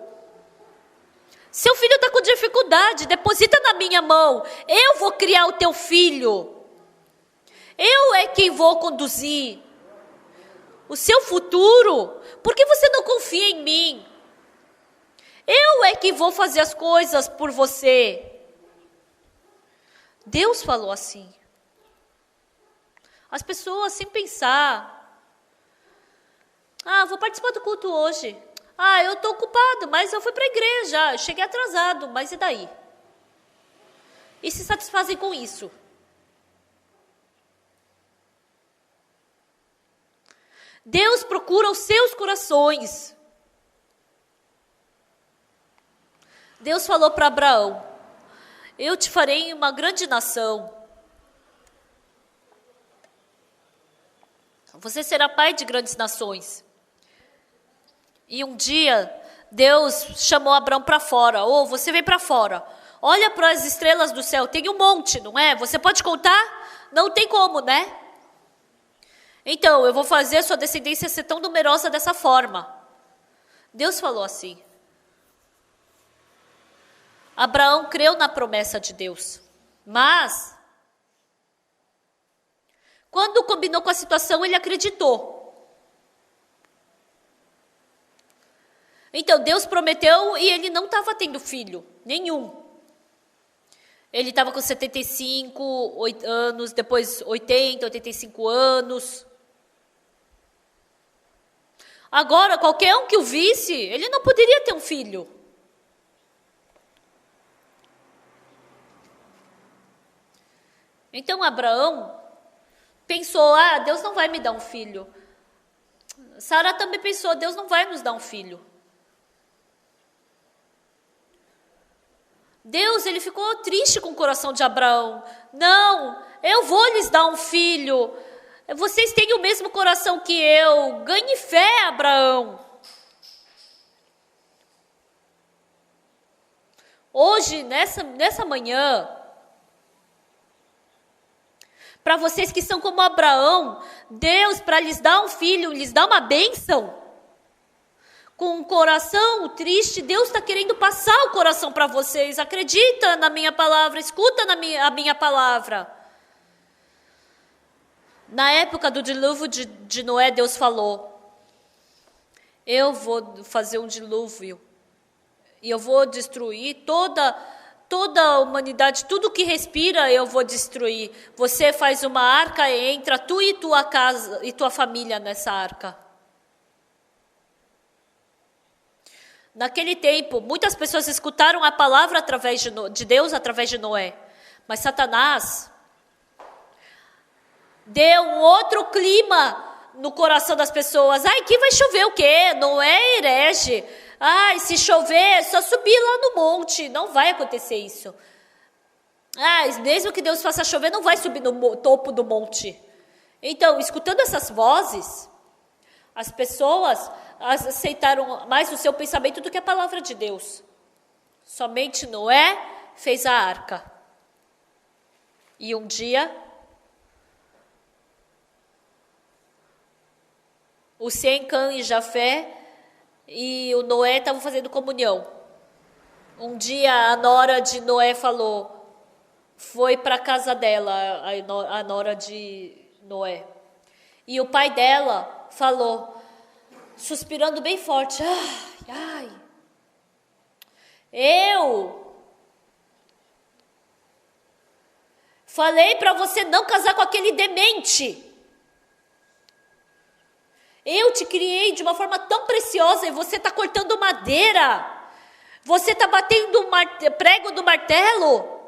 Seu filho está com dificuldade, deposita na minha mão. Eu vou criar o teu filho. Eu é quem vou conduzir. O seu futuro, por que você não confia em mim? Eu é que vou fazer as coisas por você. Deus falou assim. As pessoas sem pensar. Vou participar do culto hoje. Eu estou ocupado, mas eu fui para a igreja. Eu cheguei atrasado, mas e daí? E se satisfazem com isso. Deus procura os seus corações. Deus falou para Abraão: eu te farei uma grande nação. Você será pai de grandes nações. E um dia, Deus chamou Abraão para fora. Você vem para fora. Olha para as estrelas do céu. Tem um monte, não é? Você pode contar? Não tem como, né? Então, eu vou fazer a sua descendência ser tão numerosa dessa forma. Deus falou assim. Abraão creu na promessa de Deus. Mas, quando combinou com a situação, ele acreditou. Então, Deus prometeu e ele não estava tendo filho, nenhum. Ele estava com 75 anos, depois 80, 85 anos. Agora, qualquer um que o visse, ele não poderia ter um filho. Então Abraão pensou, Deus não vai me dar um filho. Sara também pensou, Deus não vai nos dar um filho. Deus, ele ficou triste com o coração de Abraão. Não, eu vou lhes dar um filho. Vocês têm o mesmo coração que eu. Ganhe fé, Abraão. Hoje, nessa manhã, para vocês que são como Abraão, Deus, para lhes dar um filho, lhes dá uma bênção. Com um coração triste, Deus está querendo passar o coração para vocês. Acredita na minha palavra, escuta a minha palavra. Na época do dilúvio de Noé, Deus falou, eu vou fazer um dilúvio. E eu vou destruir toda a humanidade, tudo que respira eu vou destruir. Você faz uma arca e entra tu e tua casa e tua família nessa arca. Naquele tempo, muitas pessoas escutaram a palavra através de Deus através de Noé. Mas Satanás deu um outro clima no coração das pessoas. Que vai chover o quê? Noé é herege. Se chover, é só subir lá no monte. Não vai acontecer isso. Mesmo que Deus faça chover, não vai subir no topo do monte. Então, escutando essas vozes, as pessoas aceitaram mais o seu pensamento do que a palavra de Deus. Somente Noé fez a arca. E um dia, o Sem, Cã e Jafé e o Noé estavam fazendo comunhão. Um dia a nora de Noé foi para a casa dela, a nora de Noé. E o pai dela falou, suspirando bem forte, eu falei para você não casar com aquele demente. Eu te criei de uma forma tão preciosa e você está cortando madeira. Você está batendo o prego do martelo.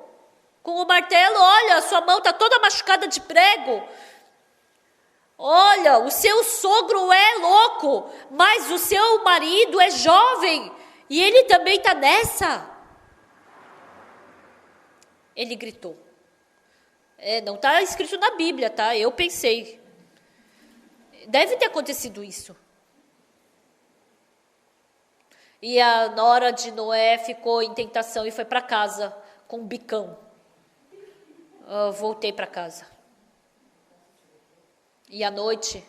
Com o martelo, olha, sua mão está toda machucada de prego. Olha, o seu sogro é louco, mas o seu marido é jovem. E ele também está nessa. Ele gritou. Não está escrito na Bíblia, tá? Eu pensei. Deve ter acontecido isso. E a nora de Noé ficou em tentação e foi para casa com um bicão. Voltei para casa. E à noite,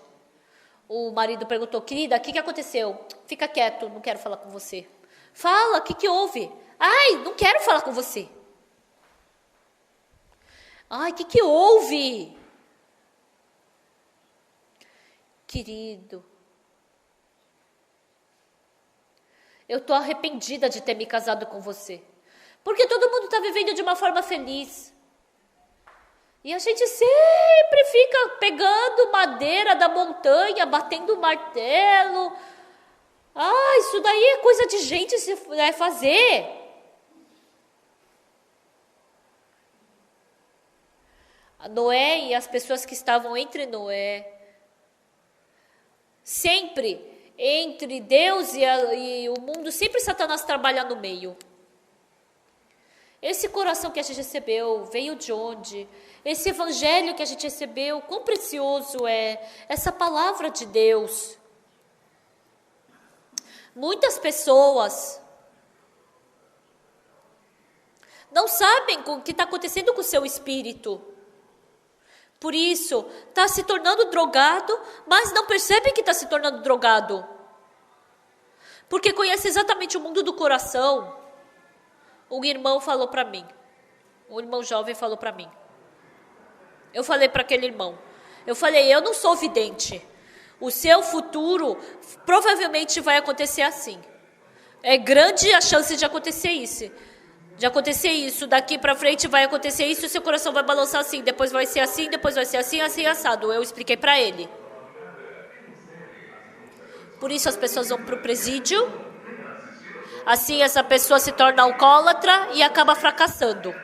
o marido perguntou, querida, o que aconteceu? Fica quieto, não quero falar com você. Fala, o que houve? Não quero falar com você. O que houve? Querido, eu estou arrependida de ter me casado com você. Porque todo mundo está vivendo de uma forma feliz. E a gente sempre fica pegando madeira da montanha, batendo martelo. Isso daí é coisa de gente fazer. A Noé e as pessoas que estavam entre Noé, sempre entre Deus e o mundo, sempre Satanás trabalha no meio. Esse coração que a gente recebeu veio de onde? Esse evangelho que a gente recebeu, quão precioso é essa palavra de Deus. Muitas pessoas não sabem o que está acontecendo com o seu espírito. Por isso, está se tornando drogado, mas não percebe que está se tornando drogado. Porque conhece exatamente o mundo do coração. Um irmão falou para mim, um irmão jovem falou para mim. Eu falei para aquele irmão, eu não sou vidente. O seu futuro provavelmente vai acontecer assim. É grande a chance de acontecer isso. Daqui para frente vai acontecer isso, o seu coração vai balançar assim, depois vai ser assim, assim assado. Eu expliquei para ele. Por isso as pessoas vão para o presídio. Assim essa pessoa se torna alcoólatra e acaba fracassando.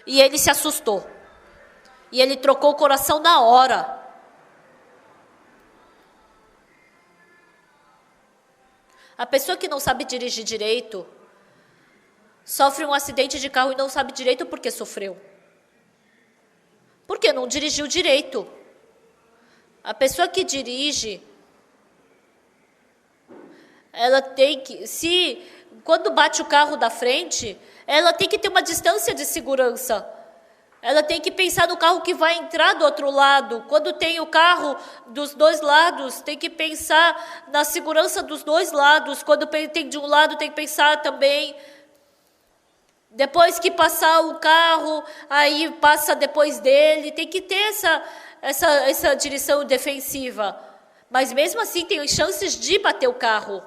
E ele se assustou. E ele trocou o coração na hora. A pessoa que não sabe dirigir direito sofre um acidente de carro e não sabe direito porque sofreu. Porque não dirigiu direito. A pessoa que dirige, ela tem que, quando bate o carro da frente, ela tem que ter uma distância de segurança. Ela tem que pensar no carro que vai entrar do outro lado. Quando tem o carro dos dois lados, tem que pensar na segurança dos dois lados. Quando tem de um lado, tem que pensar também. Depois que passar o carro, aí passa depois dele. Tem que ter essa direção defensiva. Mas mesmo assim, tem chances de bater o carro.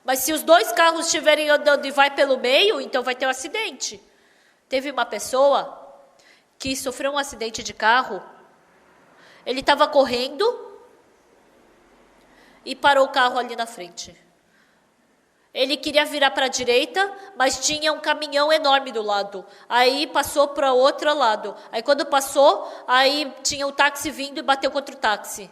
Mas se os dois carros estiverem andando e vai pelo meio, então vai ter um acidente. Teve uma pessoa que sofreu um acidente de carro. Ele estava correndo e parou o carro ali na frente. Ele queria virar para a direita, mas tinha um caminhão enorme do lado. Aí passou para o outro lado. Aí quando passou, aí tinha o táxi vindo e bateu contra o táxi.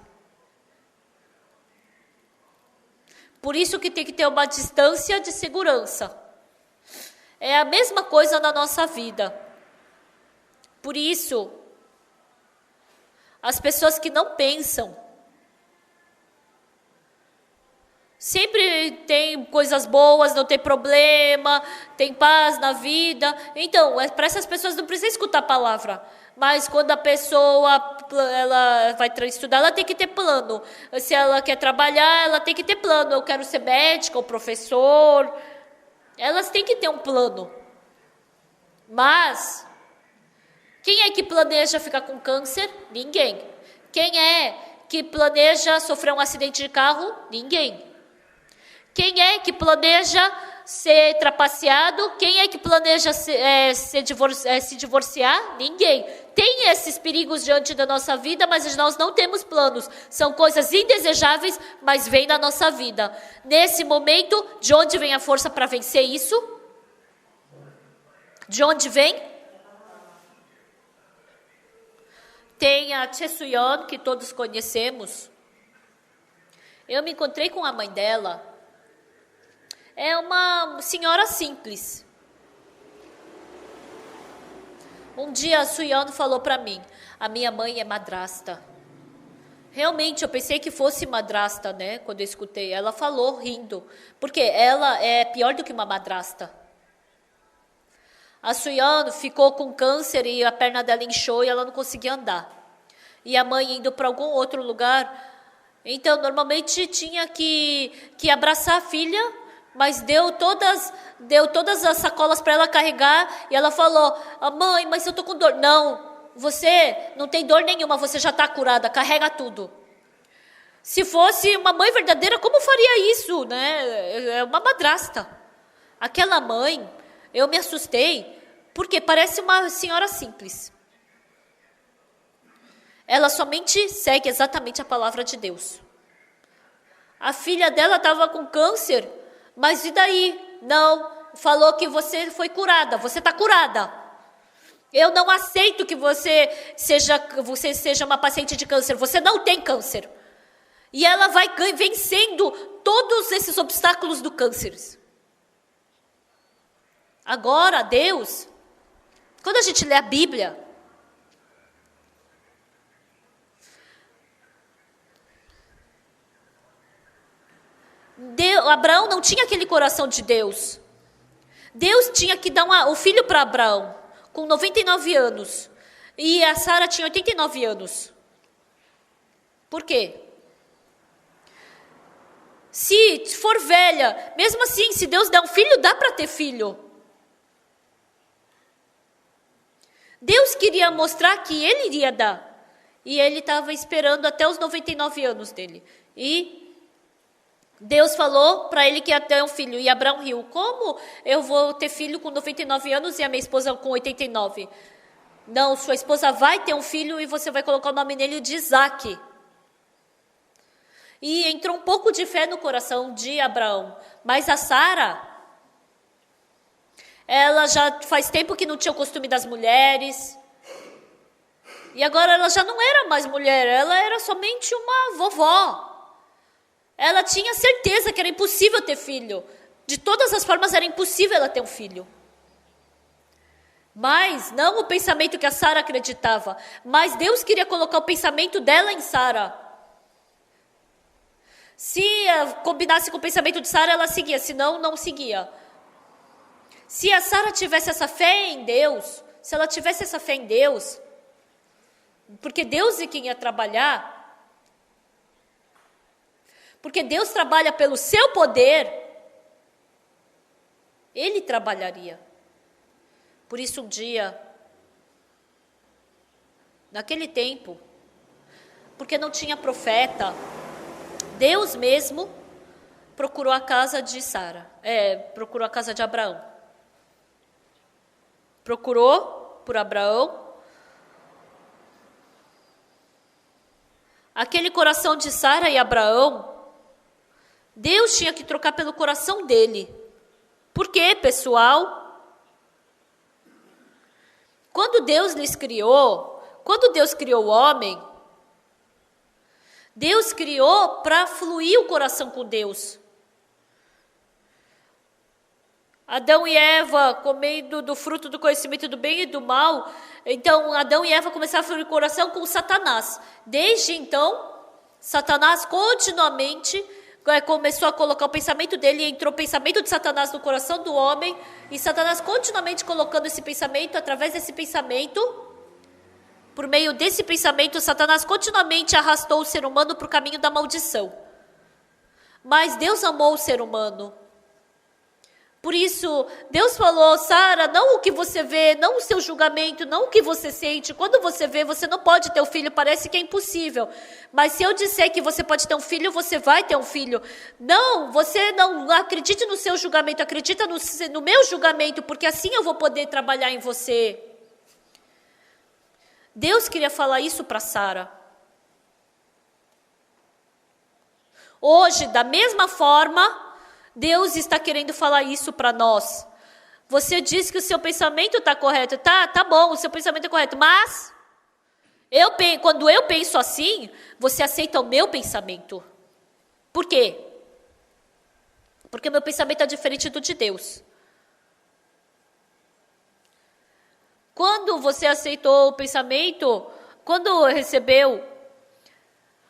Por isso que tem que ter uma distância de segurança. É a mesma coisa na nossa vida. Por isso, as pessoas que não pensam, sempre tem coisas boas, não tem problema, tem paz na vida. Então, para essas pessoas não precisa escutar a palavra. Mas quando a pessoa ela vai estudar, ela tem que ter plano. Se ela quer trabalhar, ela tem que ter plano. Eu quero ser médica ou professor. Elas têm que ter um plano. Mas quem é que planeja ficar com câncer? Ninguém. Quem é que planeja sofrer um acidente de carro? Ninguém. Quem é que planeja ser trapaceado? Quem é que planeja se divorciar? Ninguém. Tem esses perigos diante da nossa vida, mas nós não temos planos. São coisas indesejáveis, mas vêm na nossa vida. Nesse momento, de onde vem a força para vencer isso? De onde vem? Tem a Che Suyon, que todos conhecemos. Eu me encontrei com a mãe dela. É uma senhora simples. Um dia a Suyon falou para mim, a minha mãe é madrasta. Realmente, eu pensei que fosse madrasta, né? Quando eu escutei. Ela falou rindo, porque ela é pior do que uma madrasta. A Suyon ficou com câncer e a perna dela inchou e ela não conseguia andar. E a mãe indo para algum outro lugar. Então, normalmente tinha que abraçar a filha, mas deu todas as sacolas para ela carregar. E ela falou, mãe, mas eu tô com dor. Não, você não tem dor nenhuma, você já está curada, carrega tudo. Se fosse uma mãe verdadeira, como faria isso, né? É uma madrasta. Aquela mãe, eu me assustei, porque parece uma senhora simples. Ela somente segue exatamente a palavra de Deus. A filha dela estava com câncer, mas e daí? Não, falou que você foi curada, você está curada. Eu não aceito que você seja uma paciente de câncer, você não tem câncer. E ela vai vencendo todos esses obstáculos do câncer. Agora, Deus, quando a gente lê a Bíblia, Abraão não tinha aquele coração de Deus. Deus tinha que dar o filho para Abraão, com 99 anos. E a Sara tinha 89 anos. Por quê? Se for velha, mesmo assim, se Deus der um filho, dá para ter filho. Deus queria mostrar que ele iria dar. E ele estava esperando até os 99 anos dele. E Deus falou para ele que ia ter um filho. E Abraão riu. Como eu vou ter filho com 99 anos e a minha esposa com 89? Não, sua esposa vai ter um filho e você vai colocar o nome nele de Isaac. E entrou um pouco de fé no coração de Abraão. Mas a Sara, ela já faz tempo que não tinha o costume das mulheres. E agora ela já não era mais mulher, ela era somente uma vovó. Ela tinha certeza que era impossível ter filho. De todas as formas era impossível ela ter um filho. Mas não o pensamento que a Sara acreditava, mas Deus queria colocar o pensamento dela em Sara. Se combinasse com o pensamento de Sara, ela seguia, senão não seguia. Se a Sara tivesse essa fé em Deus, se ela tivesse essa fé em Deus, porque Deus é quem ia trabalhar, porque Deus trabalha pelo seu poder, Ele trabalharia. Por isso um dia, naquele tempo, porque não tinha profeta, Deus mesmo procurou a casa de procurou a casa de Abraão. Procurou por Abraão. Aquele coração de Sara e Abraão, Deus tinha que trocar pelo coração dele. Por quê, pessoal? Quando Deus lhes criou, quando Deus criou o homem, Deus criou para fluir o coração com Deus. Adão e Eva comendo do fruto do conhecimento do bem e do mal, então Adão e Eva começaram a fluir o coração com Satanás. Desde então, Satanás continuamente começou a colocar o pensamento dele, entrou o pensamento de Satanás no coração do homem, e Satanás continuamente colocando esse pensamento, através desse pensamento, por meio desse pensamento, Satanás continuamente arrastou o ser humano para o caminho da maldição. Mas Deus amou o ser humano. Por isso, Deus falou, Sara, não o que você vê, não o seu julgamento, não o que você sente. Quando você vê, você não pode ter um filho, parece que é impossível. Mas se eu disser que você pode ter um filho, você vai ter um filho. Não, você não acredite no seu julgamento, acredita no meu julgamento, porque assim eu vou poder trabalhar em você. Deus queria falar isso para Sara. Hoje, da mesma forma, Deus está querendo falar isso para nós. Você diz que o seu pensamento está correto. Tá bom, o seu pensamento é correto. Mas, quando eu penso assim, você aceita o meu pensamento. Por quê? Porque o meu pensamento é diferente do de Deus. Quando você aceitou o pensamento, quando recebeu,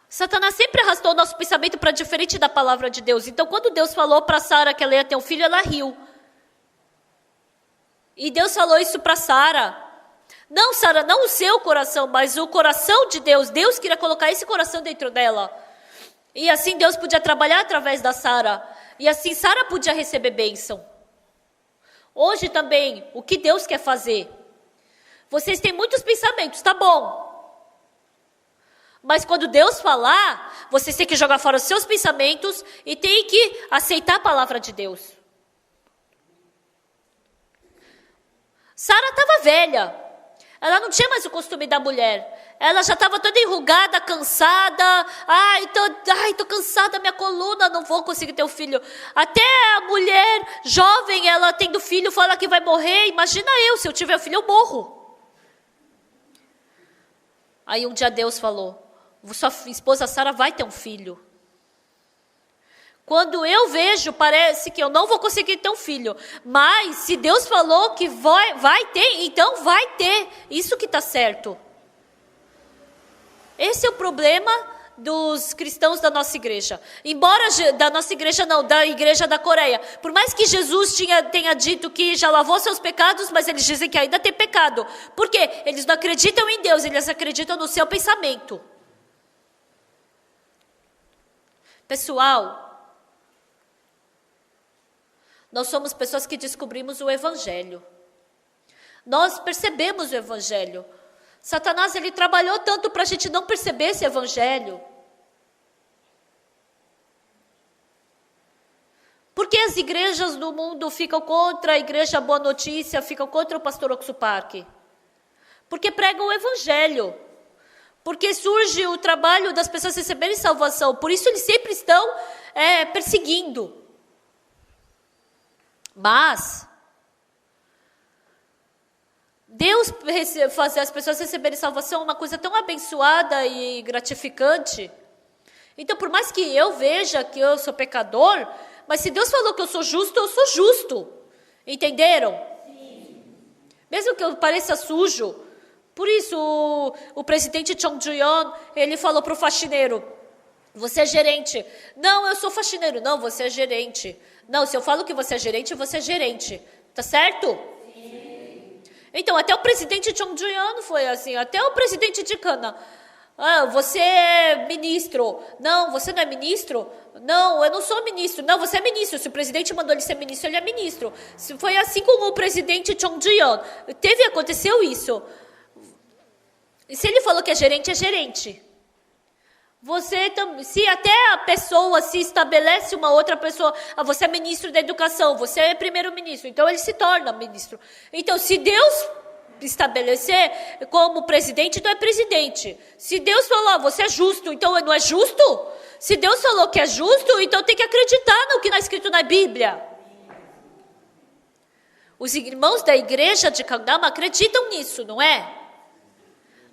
Satanás sempre arrastou o nosso pensamento para diferente da palavra de Deus. Então, quando Deus falou para Sara que ela ia ter um filho, ela riu. E Deus falou isso para Sara. Não, Sara, não o seu coração, mas o coração de Deus. Deus queria colocar esse coração dentro dela. E assim Deus podia trabalhar através da Sara. E assim Sara podia receber bênção. Hoje também, o que Deus quer fazer? Vocês têm muitos pensamentos, tá bom. Mas quando Deus falar, vocês têm que jogar fora os seus pensamentos e têm que aceitar a palavra de Deus. Sara estava velha. Ela não tinha mais o costume da mulher. Ela já estava toda enrugada, cansada. Tô cansada, minha coluna, não vou conseguir ter um filho. Até a mulher jovem, ela tendo filho, fala que vai morrer. Imagina eu, se eu tiver filho, eu morro. Aí um dia Deus falou, sua esposa Sara vai ter um filho. Quando eu vejo, parece que eu não vou conseguir ter um filho. Mas se Deus falou que vai ter, então vai ter. Isso que está certo. Esse é o problema dos cristãos da nossa igreja. Embora da nossa igreja não, da igreja da Coreia. Por mais que Jesus tenha dito que já lavou seus pecados, mas eles dizem que ainda tem pecado. Por quê? Eles não acreditam em Deus, eles acreditam no seu pensamento. Pessoal, nós somos pessoas que descobrimos o Evangelho. Nós percebemos o Evangelho. Satanás, ele trabalhou tanto para a gente não perceber esse Evangelho. Por que as igrejas do mundo ficam contra a Igreja Boa Notícia, ficam contra o pastor Oxuparque? Porque pregam o Evangelho. Porque surge o trabalho das pessoas receberem salvação. Por isso eles sempre estão perseguindo. Mas, Deus fazer as pessoas receberem salvação é uma coisa tão abençoada e gratificante. Então, por mais que eu veja que eu sou pecador, mas se Deus falou que eu sou justo. Entenderam? Sim. Mesmo que eu pareça sujo. Por isso, o presidente Chong Ju-yeon, ele falou para o faxineiro, você é gerente. Não, eu sou faxineiro. Não, você é gerente. Não, se eu falo que você é gerente, você é gerente. Tá certo? Sim. Então, até o presidente Chong Ju-yeon foi assim. Até o presidente de Cana. Ah, você é ministro. Não, você não é ministro? Não, eu não sou ministro. Não, você é ministro. Se o presidente mandou ele ser ministro, ele é ministro. Foi assim com o presidente Chong Ju-yeon. Aconteceu isso. E se ele falou que é gerente, é gerente. Se até a pessoa se estabelece uma outra pessoa, você é ministro da educação, você é primeiro-ministro, então ele se torna ministro. Então, se Deus estabelecer como presidente, então é presidente. Se Deus falou, você é justo, então não é justo? Se Deus falou que é justo, então tem que acreditar no que está escrito na Bíblia. Os irmãos da igreja de Gangnam acreditam nisso, não é?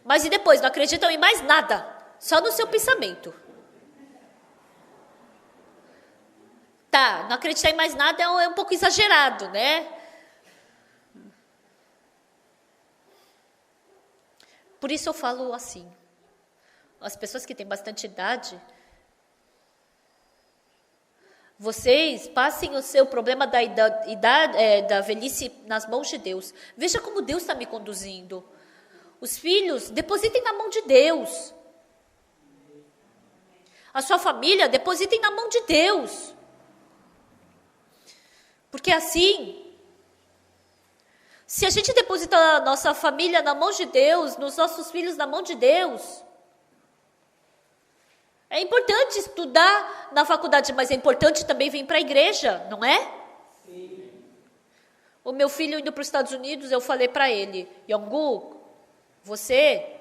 Mas e depois? Não acreditam em mais nada. Só no seu pensamento. Tá, não acreditar em mais nada é um pouco exagerado, né? Por isso eu falo assim. As pessoas que têm bastante idade, vocês passem o seu problema da velhice nas mãos de Deus. Veja como Deus está me conduzindo. Os filhos, depositem na mão de Deus. A sua família, depositem na mão de Deus. Porque assim, se a gente depositar a nossa família na mão de Deus, nos nossos filhos na mão de Deus, é importante estudar na faculdade, mas é importante também vir para a igreja, não é? Sim. O meu filho indo para os Estados Unidos, eu falei para ele, Yonggu, você...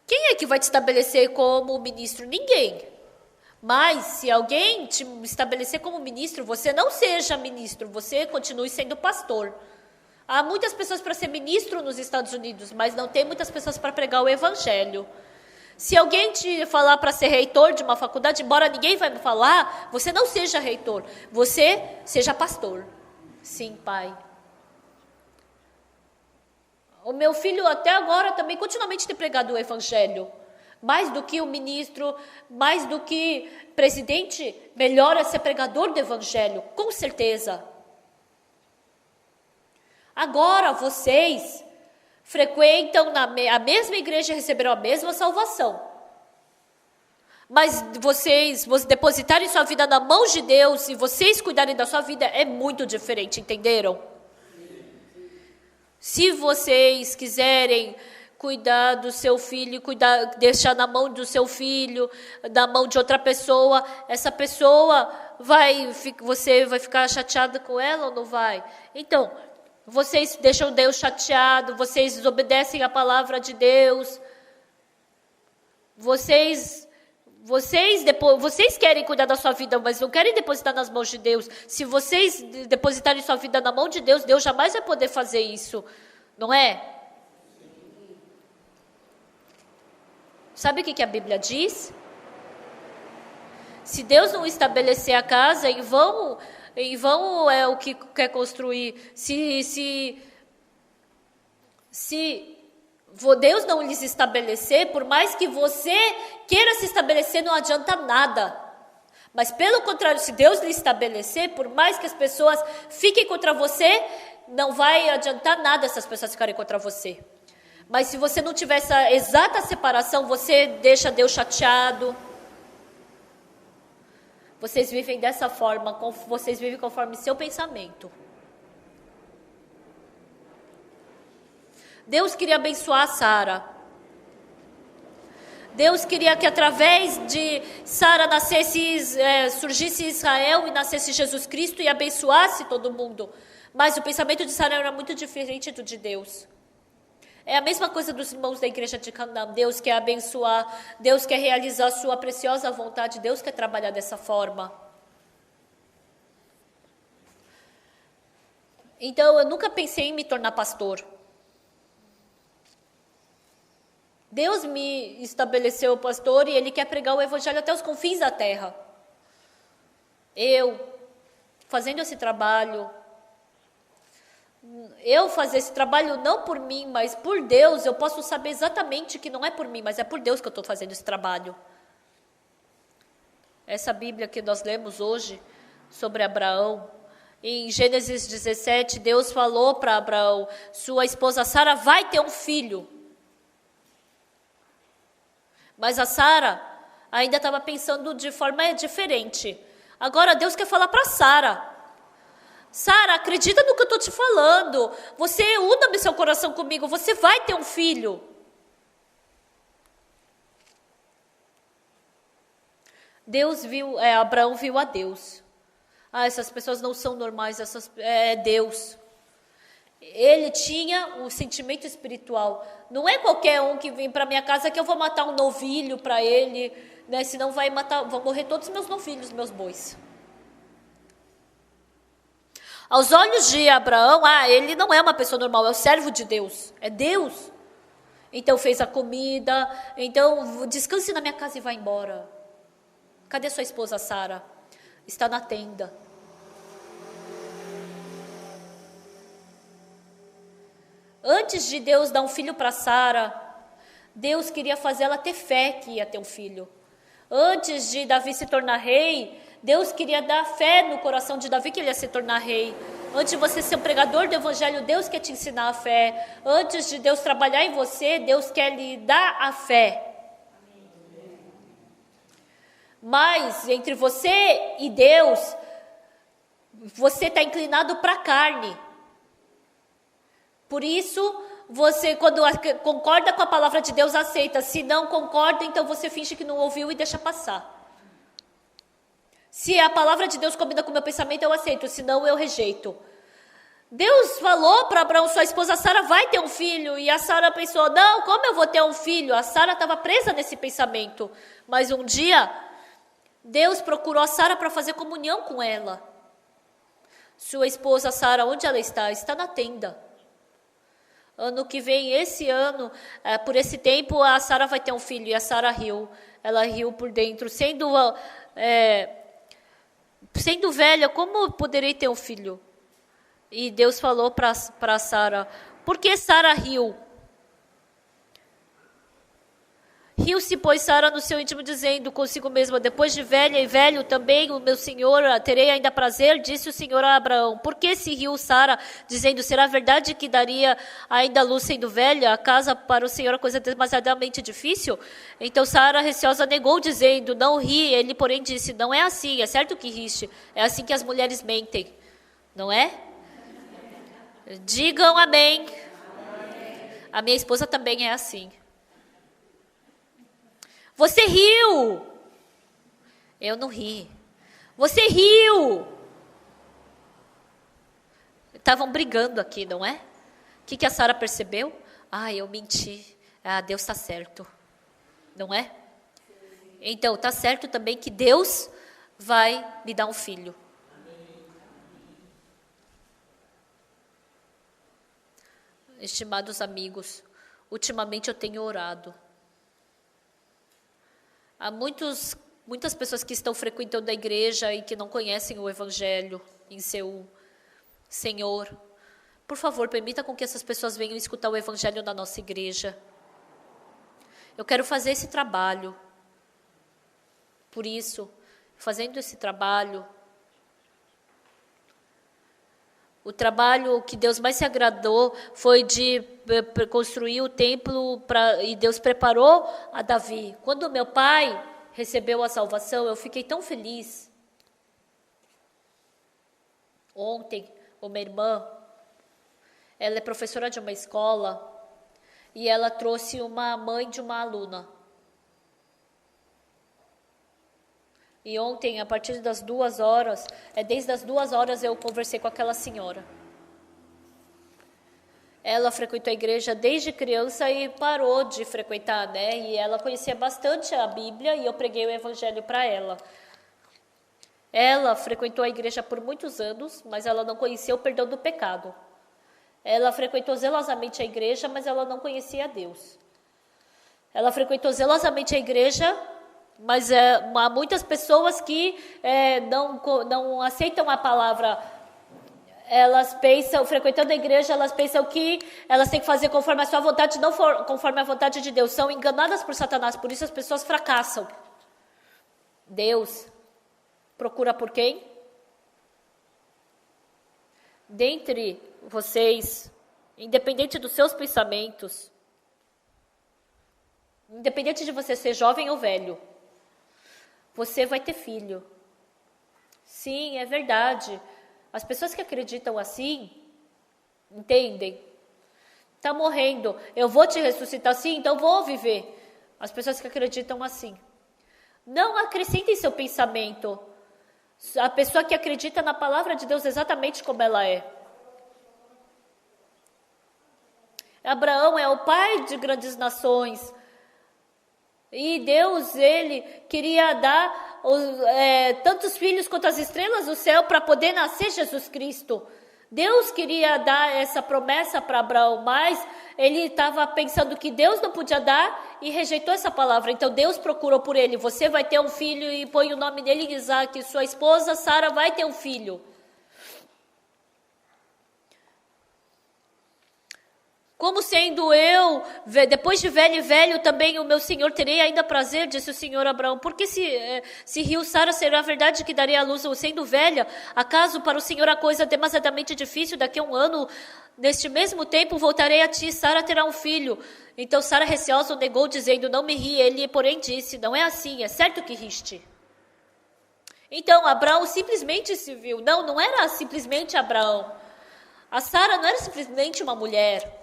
Quem é que vai te estabelecer como ministro? Ninguém. Mas se alguém te estabelecer como ministro, você não seja ministro, você continue sendo pastor. Há muitas pessoas para ser ministro nos Estados Unidos, mas não tem muitas pessoas para pregar o evangelho. Se alguém te falar para ser reitor de uma faculdade, embora ninguém vai me falar, você não seja reitor, você seja pastor. Sim, pai. O meu filho até agora também continuamente tem pregado o evangelho. Mais do que o ministro, mais do que presidente, melhor é ser pregador do evangelho, com certeza. Agora vocês frequentam a mesma igreja e receberam a mesma salvação. Mas vocês depositarem sua vida na mão de Deus e vocês cuidarem da sua vida é muito diferente, entenderam? Se vocês quiserem cuidar do seu filho, deixar na mão do seu filho, na mão de outra pessoa, essa pessoa você vai ficar chateada com ela ou não vai? Então, vocês deixam Deus chateado, vocês desobedecem a palavra de Deus, vocês querem cuidar da sua vida, mas não querem depositar nas mãos de Deus. Se vocês depositarem sua vida na mão de Deus, Deus jamais vai poder fazer isso, não é? Sabe o que a Bíblia diz? Se Deus não estabelecer a casa, em vão é o que quer construir. Se Deus não lhes estabelecer, por mais que você queira se estabelecer, não adianta nada. Mas pelo contrário, se Deus lhe estabelecer, por mais que as pessoas fiquem contra você, não vai adiantar nada essas pessoas ficarem contra você. Mas se você não tiver essa exata separação, você deixa Deus chateado. Vocês vivem dessa forma, vocês vivem conforme seu pensamento. Deus queria abençoar Sara. Deus queria que através de Sara surgisse Israel e nascesse Jesus Cristo e abençoasse todo mundo. Mas o pensamento de Sara era muito diferente do de Deus. É a mesma coisa dos irmãos da igreja de Gangnam. Deus quer abençoar, Deus quer realizar a sua preciosa vontade, Deus quer trabalhar dessa forma. Então, eu nunca pensei em me tornar pastor. Deus me estabeleceu pastor e Ele quer pregar o evangelho até os confins da terra. Eu, fazendo esse trabalho, fazer esse trabalho não por mim, mas por Deus, eu posso saber exatamente que não é por mim, mas é por Deus que eu estou fazendo esse trabalho. Essa Bíblia que nós lemos hoje sobre Abraão, em Gênesis 17, Deus falou para Abraão, sua esposa Sara vai ter um filho. Mas a Sara ainda estava pensando de forma diferente. Agora Deus quer falar para Sara. Sara, acredita no que eu estou te falando. Você una seu coração comigo, você vai ter um filho. Abraão viu a Deus. Essas pessoas não são normais, é Deus. Ele tinha o sentimento espiritual. Não é qualquer um que vem para minha casa que eu vou matar um novilho para ele, né? Senão vão morrer todos os meus novilhos, meus bois. Aos olhos de Abraão, ele não é uma pessoa normal, é o servo de Deus, é Deus. Então fez a comida, então descanse na minha casa e vá embora. Cadê sua esposa Sara? Está na tenda. Antes de Deus dar um filho para Sara, Deus queria fazer ela ter fé que ia ter um filho. Antes de Davi se tornar rei, Deus queria dar fé no coração de Davi que ele ia se tornar rei. Antes de você ser um pregador do evangelho, Deus quer te ensinar a fé. Antes de Deus trabalhar em você, Deus quer lhe dar a fé. Mas entre você e Deus, você está inclinado para a carne. Por isso, você, quando concorda com a palavra de Deus, aceita. Se não concorda, então você finge que não ouviu e deixa passar. Se a palavra de Deus combina com o meu pensamento, eu aceito. Se não, eu rejeito. Deus falou para Abraão, sua esposa Sara vai ter um filho. E a Sara pensou, não, como eu vou ter um filho? A Sara estava presa nesse pensamento. Mas um dia, Deus procurou a Sara para fazer comunhão com ela. Sua esposa Sara, onde ela está? Está na tenda. Ano que vem, esse ano, por esse tempo, a Sara vai ter um filho. E a Sara riu. Ela riu por dentro. Sendo velha, como poderei ter um filho? E Deus falou para Sara, por que Sara riu? Riu-se, pois, Sara no seu íntimo, dizendo consigo mesma, depois de velha e velho também, o meu senhor, terei ainda prazer, disse o Senhor a Abraão. Por que se riu Sara, dizendo, será verdade que daria ainda luz sendo velha? A casa para o Senhor é coisa demasiadamente difícil? Então Sara, receosa, negou, dizendo, não ri. Ele, porém, disse, não é assim, é certo que riste. É assim que as mulheres mentem, não é? Digam amém. A minha esposa também é assim. Você riu. Eu não ri. Você riu. Estavam brigando aqui, não é? O que a Sara percebeu? Eu menti. Deus está certo. Não é? Então, está certo também que Deus vai me dar um filho. Estimados amigos, ultimamente eu tenho orado. Há muitas pessoas que estão frequentando a igreja e que não conhecem o Evangelho em seu Senhor. Por favor, permita com que essas pessoas venham escutar o Evangelho na nossa igreja. Eu quero fazer esse trabalho. Por isso, fazendo esse trabalho, o trabalho que Deus mais se agradou foi de construir o templo e Deus preparou a Davi. Quando meu pai recebeu a salvação, eu fiquei tão feliz. Ontem, uma irmã, ela é professora de uma escola e ela trouxe uma mãe de uma aluna. E ontem, a partir das 2h, desde as 2h eu conversei com aquela senhora. Ela frequentou a igreja desde criança e parou de frequentar, né? E ela conhecia bastante a Bíblia e eu preguei o Evangelho para ela. Ela frequentou a igreja por muitos anos, mas ela não conhecia o perdão do pecado. Ela frequentou zelosamente a igreja, mas ela não conhecia Deus. Ela frequentou zelosamente a igreja, mas há muitas pessoas que não aceitam a palavra. Elas pensam, frequentando a igreja, elas pensam que elas têm que fazer conforme a sua vontade, não conforme a vontade de Deus. São enganadas por Satanás, por isso as pessoas fracassam. Deus procura por quem? Dentre vocês, independente dos seus pensamentos, independente de você ser jovem ou velho, você vai ter filho. Sim, é verdade. As pessoas que acreditam assim, entendem? Está morrendo, eu vou te ressuscitar sim, então vou viver. As pessoas que acreditam assim. Não acrescentem seu pensamento. A pessoa que acredita na palavra de Deus exatamente como ela é. Abraão é o pai de grandes nações. E Deus, ele queria dar tantos filhos quanto as estrelas do céu para poder nascer Jesus Cristo. Deus queria dar essa promessa para Abraão, mas ele estava pensando que Deus não podia dar e rejeitou essa palavra. Então Deus procurou por ele. Você vai ter um filho e põe o nome dele em Isaac. Sua esposa Sara vai ter um filho. Como sendo eu, depois de velho e velho, também o meu Senhor terei ainda prazer, disse o Senhor a Abraão. Porque se riu Sara, será verdade que darei à luz sendo velha? Acaso para o Senhor a coisa demasiadamente difícil? Daqui a um ano, neste mesmo tempo, voltarei a ti, Sara terá um filho. Então Sara, receosa, negou, dizendo, não me ri. Ele, porém, disse, não é assim, é certo que riste. Então Abraão simplesmente se viu. Não era simplesmente Abraão. A Sara não era simplesmente uma mulher.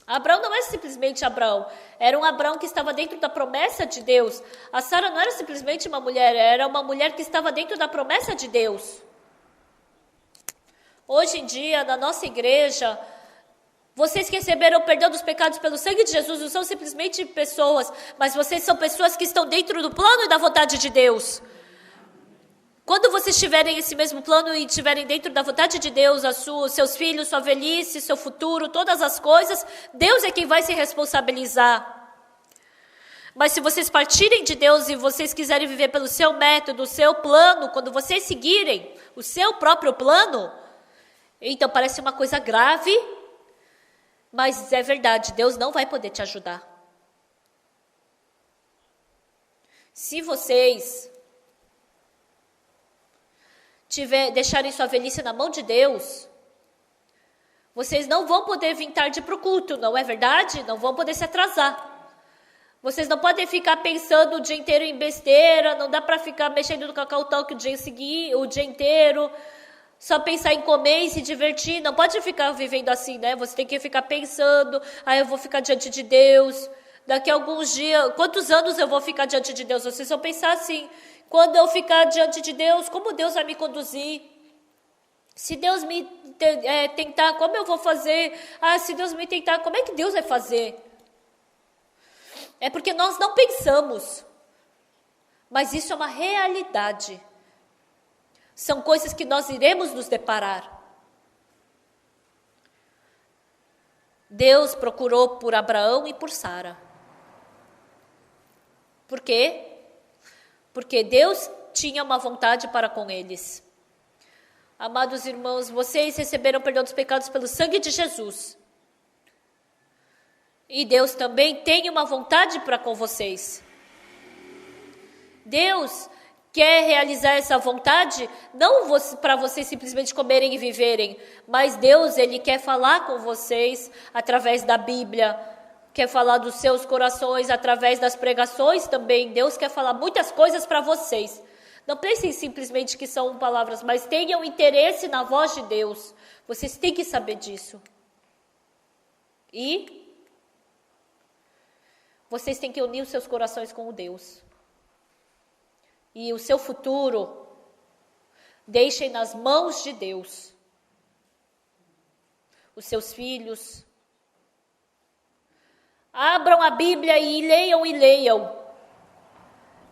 Abraão não era simplesmente Abraão, era um Abraão que estava dentro da promessa de Deus. A Sara não era simplesmente uma mulher, era uma mulher que estava dentro da promessa de Deus. Hoje em dia, na nossa igreja, vocês que receberam o perdão dos pecados pelo sangue de Jesus não são simplesmente pessoas, mas vocês são pessoas que estão dentro do plano e da vontade de Deus. Quando vocês tiverem esse mesmo plano e estiverem dentro da vontade de Deus, seus filhos, sua velhice, seu futuro, todas as coisas, Deus é quem vai se responsabilizar. Mas se vocês partirem de Deus e vocês quiserem viver pelo seu método, o seu plano, quando vocês seguirem o seu próprio plano, então parece uma coisa grave, mas é verdade, Deus não vai poder te ajudar. Se vocês deixarem sua velhice na mão de Deus, vocês não vão poder vir tarde para o culto, não é verdade? Não vão poder se atrasar. Vocês não podem ficar pensando o dia inteiro em besteira, não dá para ficar mexendo no Cacau Talk o dia inteiro, só pensar em comer e se divertir. Não pode ficar vivendo assim, né? Você tem que ficar pensando, eu vou ficar diante de Deus, daqui a alguns dias, quantos anos eu vão ficar diante de Deus? Vocês vão pensar assim, quando eu ficar diante de Deus, como Deus vai me conduzir? Se Deus me tentar, como eu vou fazer? Se Deus me tentar, como é que Deus vai fazer? É porque nós não pensamos. Mas isso é uma realidade. São coisas que nós iremos nos deparar. Deus procurou por Abraão e por Sara. Por quê? Porque Deus tinha uma vontade para com eles. Amados irmãos, vocês receberam perdão dos pecados pelo sangue de Jesus. E Deus também tem uma vontade para com vocês. Deus quer realizar essa vontade, não para vocês simplesmente comerem e viverem, mas Deus, Ele quer falar com vocês através da Bíblia, quer falar dos seus corações através das pregações também. Deus quer falar muitas coisas para vocês. Não pensem simplesmente que são palavras, mas tenham interesse na voz de Deus. Vocês têm que saber disso. E vocês têm que unir os seus corações com o Deus. E o seu futuro, deixem nas mãos de Deus. Os seus filhos. Abram a Bíblia e leiam e leiam.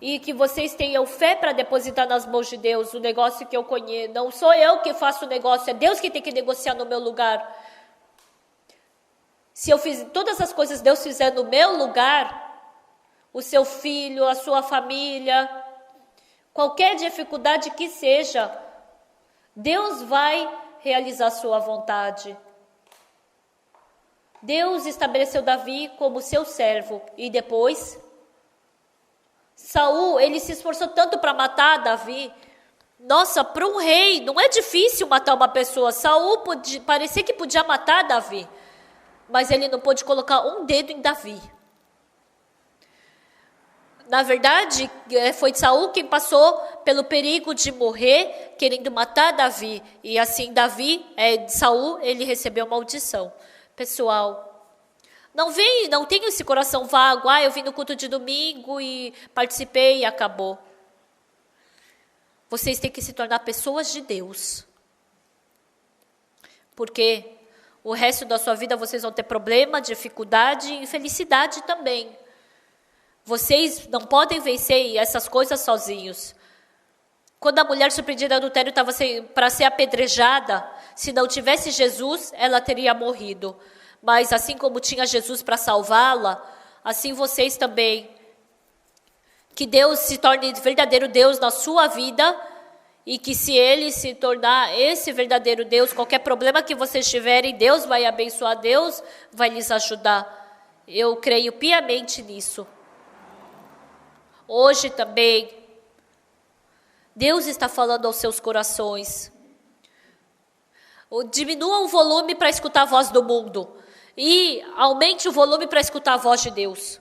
E que vocês tenham fé para depositar nas mãos de Deus o negócio que eu conheço. Não sou eu que faço o negócio, é Deus que tem que negociar no meu lugar. Se eu fiz todas as coisas Deus fizer no meu lugar, o seu filho, a sua família, qualquer dificuldade que seja, Deus vai realizar a sua vontade. Deus estabeleceu Davi como seu servo e depois Saul, ele se esforçou tanto para matar Davi. Nossa, para um rei, não é difícil matar uma pessoa. Saul parecia que podia matar Davi, mas ele não pôde colocar um dedo em Davi. Na verdade, foi Saul quem passou pelo perigo de morrer, querendo matar Davi. E assim, Saul, ele recebeu maldição. Pessoal, não tenha esse coração vago. Eu vim no culto de domingo e participei e acabou. Vocês têm que se tornar pessoas de Deus. Porque o resto da sua vida vocês vão ter problema, dificuldade e infelicidade também. Vocês não podem vencer essas coisas sozinhos. Quando a mulher surpreendida do adultério estava para ser apedrejada, se não tivesse Jesus, ela teria morrido. Mas assim como tinha Jesus para salvá-la, assim vocês também. Que Deus se torne verdadeiro Deus na sua vida e que se Ele se tornar esse verdadeiro Deus, qualquer problema que vocês tiverem, Deus vai abençoar, Deus vai lhes ajudar. Eu creio piamente nisso. Hoje também, Deus está falando aos seus corações. Diminua o volume para escutar a voz do mundo e aumente o volume para escutar a voz de Deus.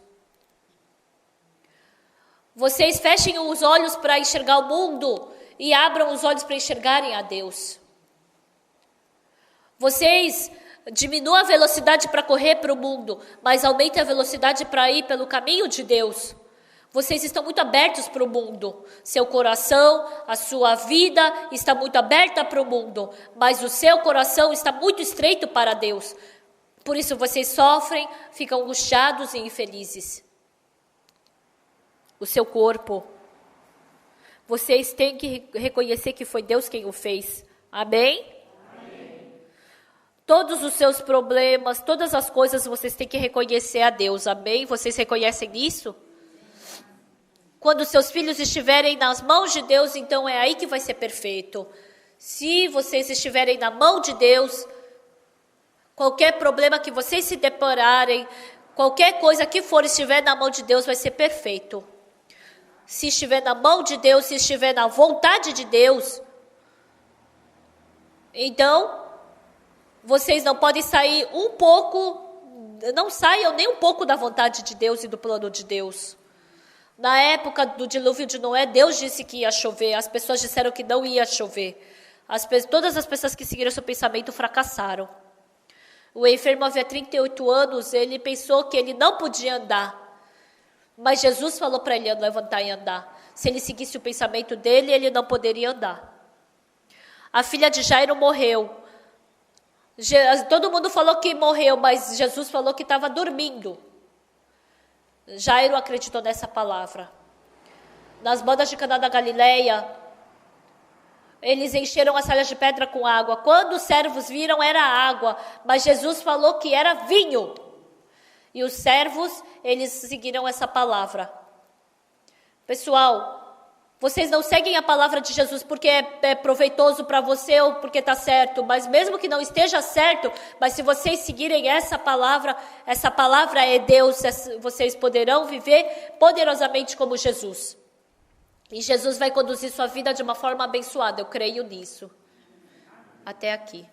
Vocês fechem os olhos para enxergar o mundo e abram os olhos para enxergarem a Deus. Vocês diminuam a velocidade para correr para o mundo, mas aumentem a velocidade para ir pelo caminho de Deus. Vocês estão muito abertos para o mundo. Seu coração, a sua vida está muito aberta para o mundo, mas o seu coração está muito estreito para Deus. Por isso vocês sofrem, ficam angustiados e infelizes. O seu corpo. Vocês têm que reconhecer que foi Deus quem o fez. Amém? Amém. Todos os seus problemas, todas as coisas, vocês têm que reconhecer a Deus. Amém? Vocês reconhecem isso? Quando seus filhos estiverem nas mãos de Deus, então é aí que vai ser perfeito. Se vocês estiverem na mão de Deus, qualquer problema que vocês se depararem, qualquer coisa que for, estiver na mão de Deus, vai ser perfeito. Se estiver na mão de Deus, se estiver na vontade de Deus, então, vocês não podem sair não saiam nem um pouco da vontade de Deus e do plano de Deus. Na época do dilúvio de Noé, Deus disse que ia chover, as pessoas disseram que não ia chover. Todas as pessoas que seguiram seu pensamento fracassaram. O enfermo havia 38 anos, ele pensou que ele não podia andar. Mas Jesus falou para ele levantar e andar. Se ele seguisse o pensamento dele, ele não poderia andar. A filha de Jairo morreu. Todo mundo falou que morreu, mas Jesus falou que estava dormindo. Jairo acreditou nessa palavra. Nas bodas de Caná da Galileia, eles encheram as talhas de pedra com água. Quando os servos viram, era água, mas Jesus falou que era vinho. E os servos, eles seguiram essa palavra. Pessoal, vocês não seguem a palavra de Jesus porque é proveitoso para você ou porque está certo, mas mesmo que não esteja certo, mas se vocês seguirem essa palavra é Deus, vocês poderão viver poderosamente como Jesus. E Jesus vai conduzir sua vida de uma forma abençoada, eu creio nisso. Até aqui.